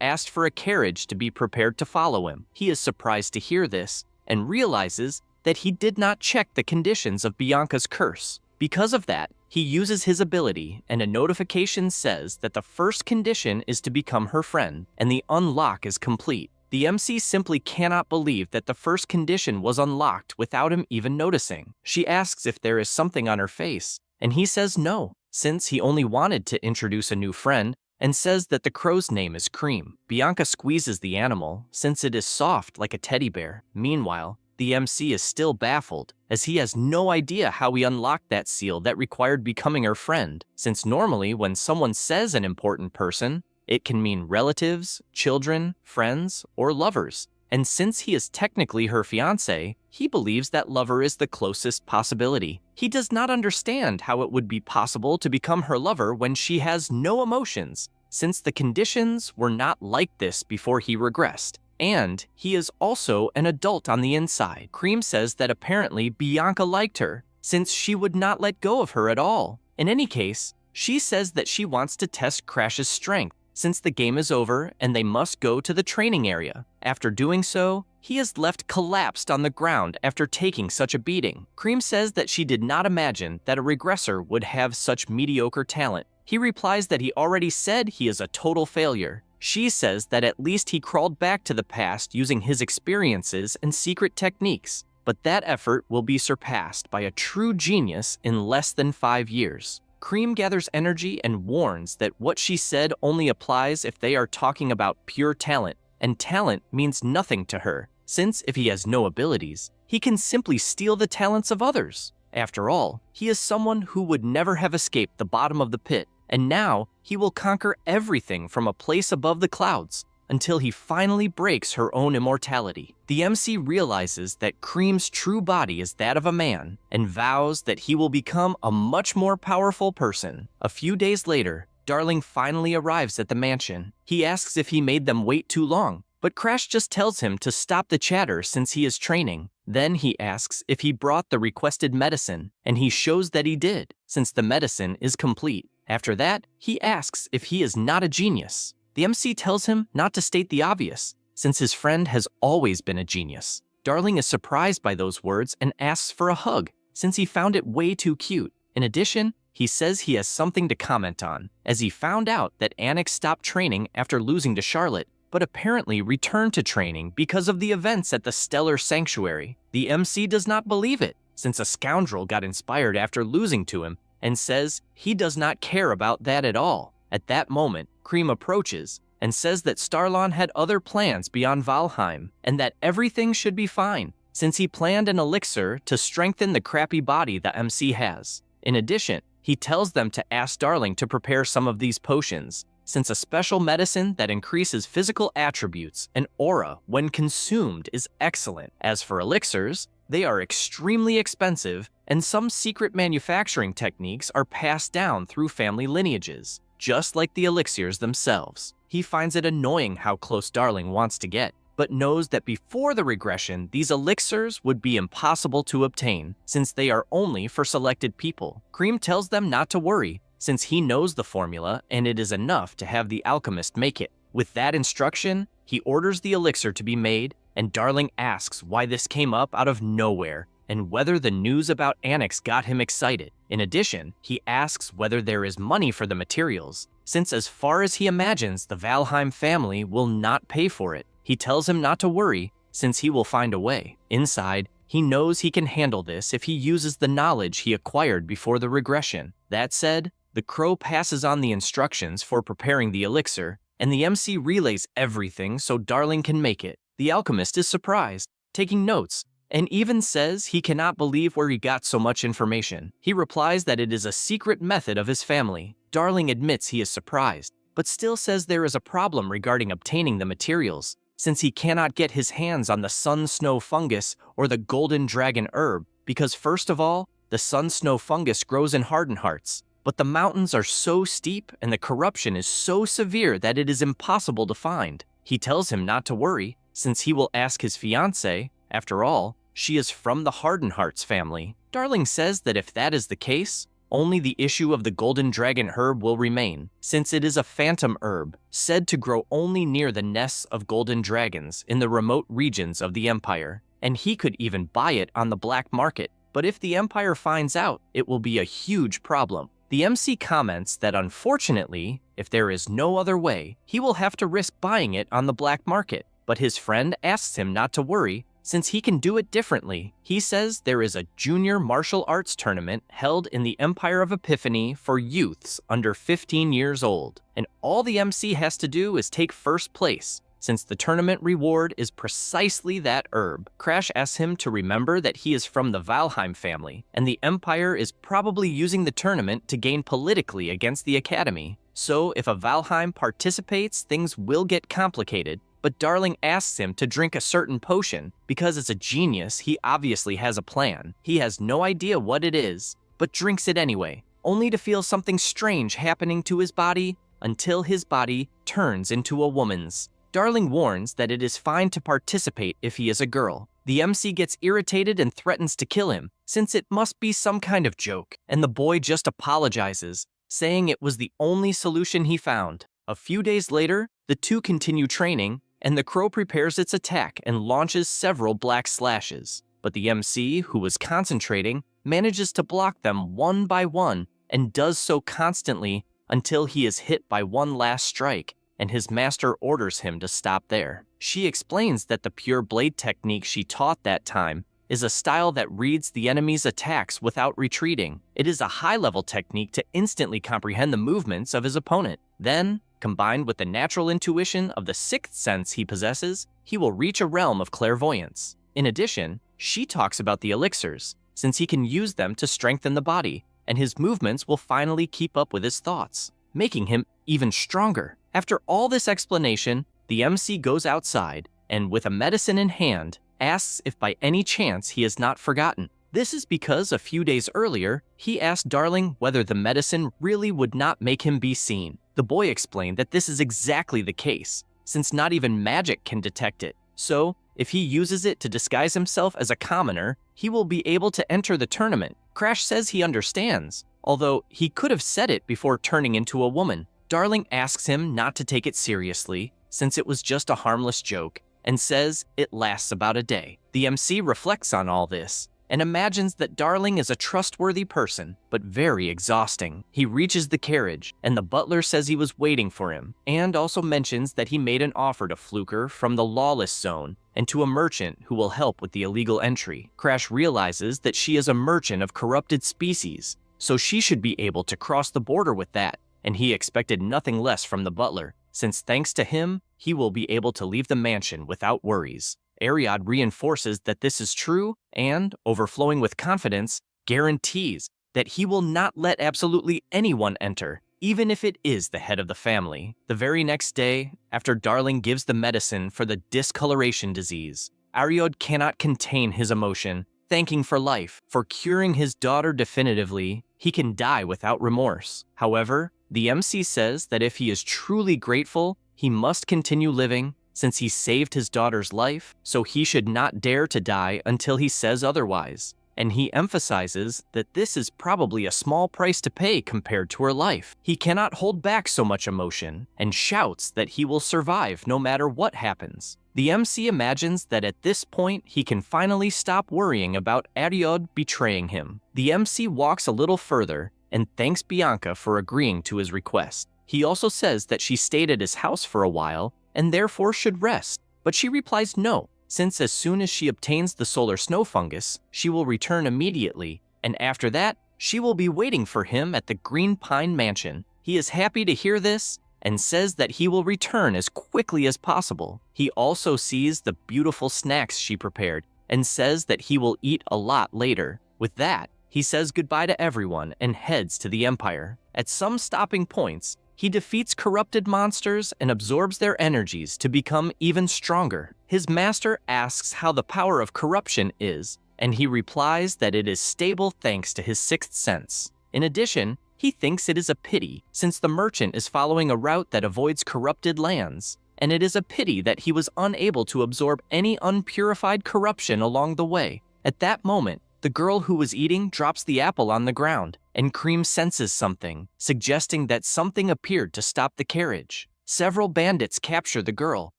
asked for a carriage to be prepared to follow him. He is surprised to hear this and realizes that he did not check the conditions of Bianca's curse. Because of that, he uses his ability, and a notification says that the first condition is to become her friend, and the unlock is complete. The MC simply cannot believe that the first condition was unlocked without him even noticing. She asks if there is something on her face, and he says no, since he only wanted to introduce a new friend, and says that the crow's name is Cream. Bianca squeezes the animal, since it is soft like a teddy bear. Meanwhile, the MC is still baffled, as he has no idea how he unlocked that seal that required becoming her friend, since normally when someone says an important person, it can mean relatives, children, friends, or lovers. And since he is technically her fiancé, he believes that lover is the closest possibility. He does not understand how it would be possible to become her lover when she has no emotions, since the conditions were not like this before he regressed. And he is also an adult on the inside. Cream says that apparently Bianca liked her, since she would not let go of her at all. In any case, she says that she wants to test Crash's strength, since the game is over and they must go to the training area. After doing so, he is left collapsed on the ground after taking such a beating. Cream says that she did not imagine that a regressor would have such mediocre talent. He replies that he already said he is a total failure. She says that at least he crawled back to the past using his experiences and secret techniques, but that effort will be surpassed by a true genius in less than 5 years. Cream gathers energy and warns that what she said only applies if they are talking about pure talent, and talent means nothing to her, since if he has no abilities, he can simply steal the talents of others. After all, he is someone who would never have escaped the bottom of the pit, and now he will conquer everything from a place above the clouds until he finally breaks her own immortality. The MC realizes that Cream's true body is that of a man and vows that he will become a much more powerful person. A few days later, Darling finally arrives at the mansion. He asks if he made them wait too long, but Crash just tells him to stop the chatter since he is training. Then he asks if he brought the requested medicine, and he shows that he did, since the medicine is complete. After that, he asks if he is not a genius. The MC tells him not to state the obvious, since his friend has always been a genius. Darling is surprised by those words and asks for a hug, since he found it way too cute. In addition, he says he has something to comment on, as he found out that Annex stopped training after losing to Charlotte, but apparently returned to training because of the events at the Stellar Sanctuary. The MC does not believe it, since a scoundrel got inspired after losing to him, and says he does not care about that at all. At that moment, Cream approaches and says that Starlon had other plans beyond Valheim, and that everything should be fine, since he planned an elixir to strengthen the crappy body the MC has. In addition, he tells them to ask Darling to prepare some of these potions, since a special medicine that increases physical attributes and aura when consumed is excellent. As for elixirs, they are extremely expensive, and some secret manufacturing techniques are passed down through family lineages, just like the elixirs themselves. He finds it annoying how close Darling wants to get, but knows that before the regression, these elixirs would be impossible to obtain, since they are only for selected people. Cream tells them not to worry, since he knows the formula and it is enough to have the alchemist make it. With that instruction, he orders the elixir to be made, and Darling asks why this came up out of nowhere, and whether the news about Annex got him excited. In addition, he asks whether there is money for the materials, since as far as he imagines, the Valheim family will not pay for it. He tells him not to worry, since he will find a way. Inside, he knows he can handle this if he uses the knowledge he acquired before the regression. That said, the crow passes on the instructions for preparing the elixir, and the MC relays everything so Darling can make it. The alchemist is surprised, taking notes, and even says he cannot believe where he got so much information. He replies that it is a secret method of his family. Darling admits he is surprised, but still says there is a problem regarding obtaining the materials, since he cannot get his hands on the sun snow fungus or the golden dragon herb, because first of all, the sun snow fungus grows in Hardened Hearts, but the mountains are so steep and the corruption is so severe that it is impossible to find. He tells him not to worry, since he will ask his fiancée. After all, she is from the Hardened Hearts family. Darling says that if that is the case, only the issue of the golden dragon herb will remain, since it is a phantom herb, said to grow only near the nests of golden dragons in the remote regions of the Empire, and he could even buy it on the black market. But if the Empire finds out, it will be a huge problem. The MC comments that unfortunately, if there is no other way, he will have to risk buying it on the black market. But his friend asks him not to worry, since he can do it differently. He says there is a junior martial arts tournament held in the Empire of Epiphany for youths under 15 years old, and all the MC has to do is take first place, since the tournament reward is precisely that herb. Crash asks him to remember that he is from the Valheim family, and the Empire is probably using the tournament to gain politically against the Academy. So if a Valheim participates, things will get complicated. But Darling asks him to drink a certain potion. Because as a genius, he obviously has a plan. He has no idea what it is, but drinks it anyway, only to feel something strange happening to his body until his body turns into a woman's. Darling warns that it is fine to participate if he is a girl. The MC gets irritated and threatens to kill him, since it must be some kind of joke, and the boy just apologizes, saying it was the only solution he found. A few days later, the two continue training, and the crow prepares its attack and launches several black slashes. But the MC, who was concentrating, manages to block them one by one and does so constantly until he is hit by one last strike, and his master orders him to stop there. She explains that the pure blade technique she taught that time is a style that reads the enemy's attacks without retreating. It is a high-level technique to instantly comprehend the movements of his opponent. Then, combined with the natural intuition of the sixth sense he possesses, he will reach a realm of clairvoyance. In addition, she talks about the elixirs, since he can use them to strengthen the body, and his movements will finally keep up with his thoughts, making him even stronger. After all this explanation, the MC goes outside, and with a medicine in hand, asks if by any chance he has not forgotten. This is because a few days earlier, he asked Darling whether the medicine really would not make him be seen. The boy explained that this is exactly the case, since not even magic can detect it. So, if he uses it to disguise himself as a commoner, he will be able to enter the tournament. Crash says he understands, although he could have said it before turning into a woman. Darling asks him not to take it seriously, since it was just a harmless joke, and says it lasts about a day. The MC reflects on all this, and imagines that Darling is a trustworthy person, but very exhausting. He reaches the carriage, and the butler says he was waiting for him, and also mentions that he made an offer to Fluker from the lawless zone, and to a merchant who will help with the illegal entry. Crash realizes that she is a merchant of corrupted species, so she should be able to cross the border with that, and he expected nothing less from the butler, since thanks to him, he will be able to leave the mansion without worries. Ariad reinforces that this is true and, overflowing with confidence, guarantees that he will not let absolutely anyone enter, even if it is the head of the family. The very next day, after Darling gives the medicine for the discoloration disease, Ariad cannot contain his emotion, thanking for life, for curing his daughter definitively. He can die without remorse. However, the MC says that if he is truly grateful, he must continue living, since he saved his daughter's life, so he should not dare to die until he says otherwise. And he emphasizes that this is probably a small price to pay compared to her life. He cannot hold back so much emotion, and shouts that he will survive no matter what happens. The MC imagines that at this point he can finally stop worrying about Ariod betraying him. The MC walks a little further and thanks Bianca for agreeing to his request. He also says that she stayed at his house for a while and therefore should rest, but she replies no, since as soon as she obtains the solar snow fungus, she will return immediately, and after that, she will be waiting for him at the Green Pine Mansion. He is happy to hear this and says that he will return as quickly as possible. He also sees the beautiful snacks she prepared and says that he will eat a lot later. With that, he says goodbye to everyone and heads to the Empire. At some stopping points, he defeats corrupted monsters and absorbs their energies to become even stronger. His master asks how the power of corruption is, and he replies that it is stable thanks to his sixth sense. In addition, he thinks it is a pity since the merchant is following a route that avoids corrupted lands, and it is a pity that he was unable to absorb any unpurified corruption along the way. At that moment, the girl who was eating drops the apple on the ground, and Cream senses something, suggesting that something appeared to stop the carriage. Several bandits capture the girl,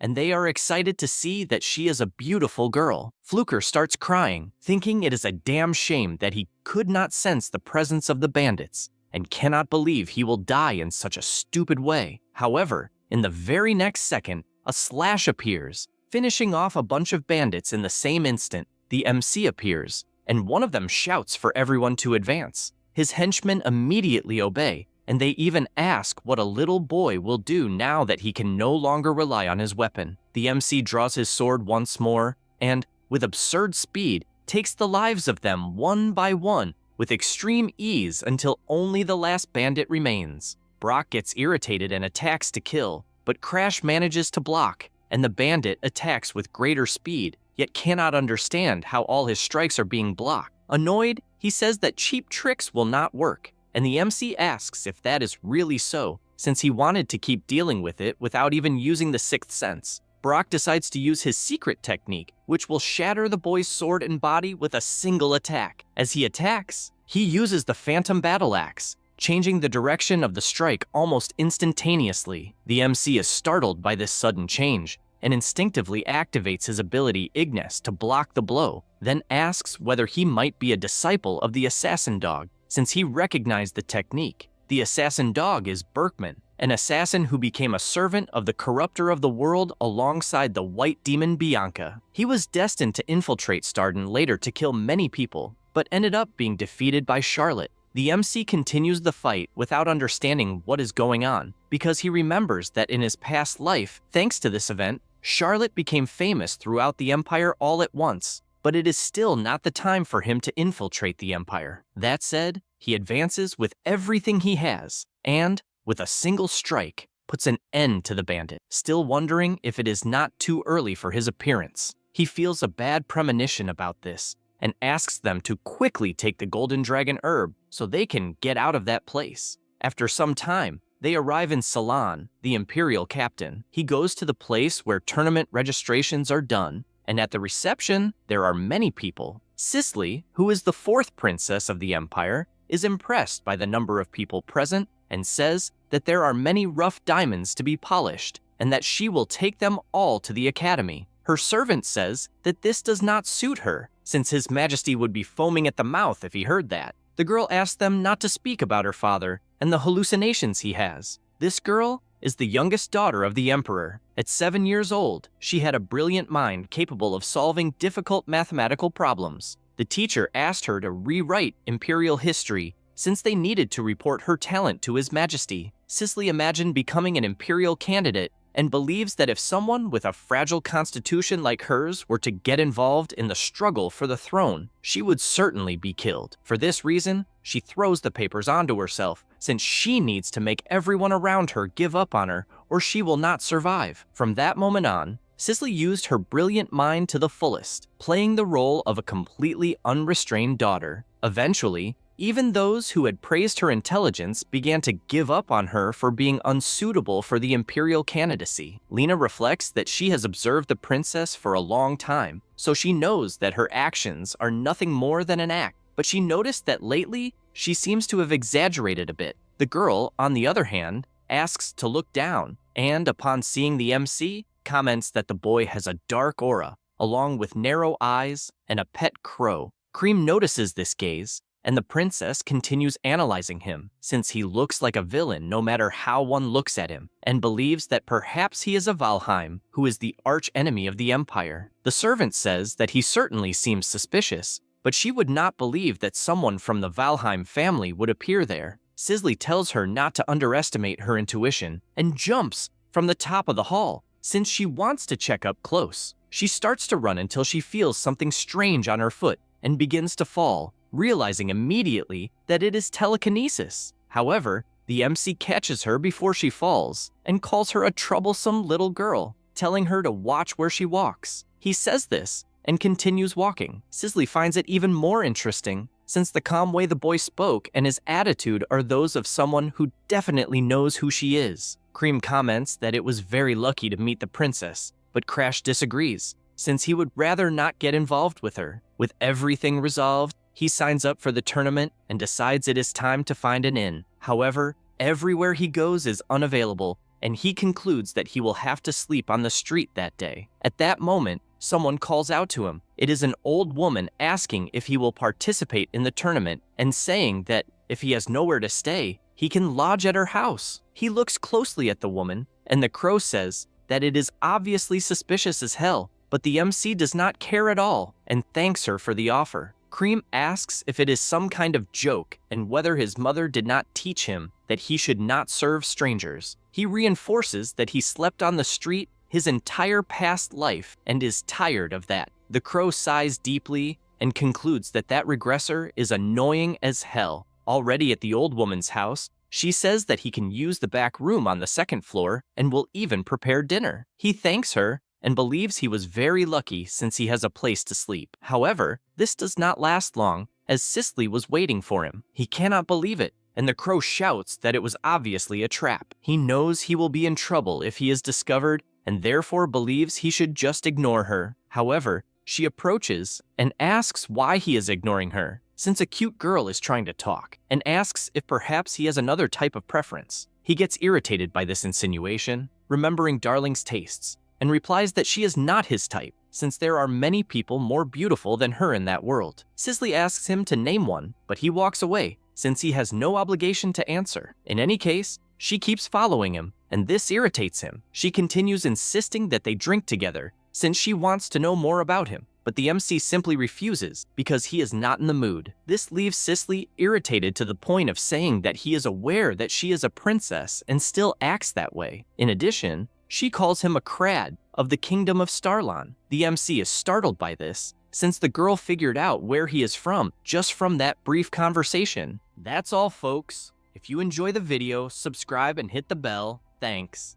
and they are excited to see that she is a beautiful girl. Fluker starts crying, thinking it is a damn shame that he could not sense the presence of the bandits, and cannot believe he will die in such a stupid way. However, in the very next second, a slash appears, finishing off a bunch of bandits in the same instant. The MC appears, and one of them shouts for everyone to advance. His henchmen immediately obey, and they even ask what a little boy will do now that he can no longer rely on his weapon. The MC draws his sword once more, and, with absurd speed, takes the lives of them one by one with extreme ease until only the last bandit remains. Brock gets irritated and attacks to kill, but Crash manages to block, and the bandit attacks with greater speed, yet cannot understand how all his strikes are being blocked. Annoyed, he says that cheap tricks will not work, and the MC asks if that is really so, since he wanted to keep dealing with it without even using the sixth sense. Brock decides to use his secret technique, which will shatter the boy's sword and body with a single attack. As he attacks, he uses the Phantom Battle Axe, changing the direction of the strike almost instantaneously. The MC is startled by this sudden change, and instinctively activates his ability Ignis to block the blow, then asks whether he might be a disciple of the Assassin Dog, since he recognized the technique. The Assassin Dog is Berkman, an assassin who became a servant of the corrupter of the world alongside the white demon Bianca. He was destined to infiltrate Starden later to kill many people, but ended up being defeated by Charlotte. The MC continues the fight without understanding what is going on, because he remembers that in his past life, thanks to this event, Charlotte became famous throughout the Empire all at once, but it is still not the time for him to infiltrate the Empire. That said, he advances with everything he has, and, with a single strike, puts an end to the bandit, still wondering if it is not too early for his appearance. He feels a bad premonition about this, and asks them to quickly take the Golden Dragon Herb so they can get out of that place. After some time, they arrive in Salon, the Imperial captain. He goes to the place where tournament registrations are done, and at the reception, there are many people. Cicely, who is the fourth princess of the Empire, is impressed by the number of people present and says that there are many rough diamonds to be polished, and that she will take them all to the academy. Her servant says that this does not suit her, since His Majesty would be foaming at the mouth if he heard that. The girl asks them not to speak about her father and the hallucinations he has. This girl is the youngest daughter of the Emperor. At 7 years old, she had a brilliant mind capable of solving difficult mathematical problems. The teacher asked her to rewrite imperial history since they needed to report her talent to His Majesty. Cicely imagined becoming an imperial candidate and believes that if someone with a fragile constitution like hers were to get involved in the struggle for the throne, she would certainly be killed. For this reason, she throws the papers onto herself, since she needs to make everyone around her give up on her, or she will not survive. From that moment on, Cicely used her brilliant mind to the fullest, playing the role of a completely unrestrained daughter. Eventually, even those who had praised her intelligence began to give up on her for being unsuitable for the imperial candidacy. Lena reflects that she has observed the princess for a long time, so she knows that her actions are nothing more than an act. But she noticed that lately, she seems to have exaggerated a bit. The girl, on the other hand, asks to look down, and upon seeing the MC, comments that the boy has a dark aura, along with narrow eyes and a pet crow. Cream notices this gaze, and the princess continues analyzing him, since he looks like a villain no matter how one looks at him, and believes that perhaps he is a Valheim, who is the arch-enemy of the Empire. The servant says that he certainly seems suspicious, but she would not believe that someone from the Valheim family would appear there. Sisley tells her not to underestimate her intuition, and jumps from the top of the hall, since she wants to check up close. She starts to run until she feels something strange on her foot, and begins to fall, realizing immediately that it is telekinesis. However, the MC catches her before she falls and calls her a troublesome little girl, telling her to watch where she walks. He says this and continues walking. Sisley finds it even more interesting, since the calm way the boy spoke and his attitude are those of someone who definitely knows who she is. Cream comments that it was very lucky to meet the princess, but Crash disagrees, since he would rather not get involved with her. With everything resolved, he signs up for the tournament and decides it is time to find an inn. However, everywhere he goes is unavailable, and he concludes that he will have to sleep on the street that day. At that moment, someone calls out to him. It is an old woman asking if he will participate in the tournament and saying that if he has nowhere to stay, he can lodge at her house. He looks closely at the woman, and the crow says that it is obviously suspicious as hell, but the MC does not care at all and thanks her for the offer. Cream asks if it is some kind of joke and whether his mother did not teach him that he should not serve strangers. He reinforces that he slept on the street his entire past life and is tired of that. The crow sighs deeply and concludes that that regressor is annoying as hell. Already at the old woman's house, she says that he can use the back room on the second floor and will even prepare dinner. He thanks her and believes he was very lucky since he has a place to sleep. However, this does not last long, as Sisley was waiting for him. He cannot believe it, and the crow shouts that it was obviously a trap. He knows he will be in trouble if he is discovered, and therefore believes he should just ignore her. However, she approaches and asks why he is ignoring her, since a cute girl is trying to talk, and asks if perhaps he has another type of preference. He gets irritated by this insinuation, remembering Darling's tastes, and replies that she is not his type, since there are many people more beautiful than her in that world. Sisley asks him to name one, but he walks away, since he has no obligation to answer. In any case, she keeps following him, and this irritates him. She continues insisting that they drink together, since she wants to know more about him, but the MC simply refuses because he is not in the mood. This leaves Sisley irritated to the point of saying that he is aware that she is a princess and still acts that way. In addition, she calls him a crad of the kingdom of Starlon. The MC is startled by this, since the girl figured out where he is from just from that brief conversation. That's all, folks. If you enjoy the video, subscribe and hit the bell. Thanks.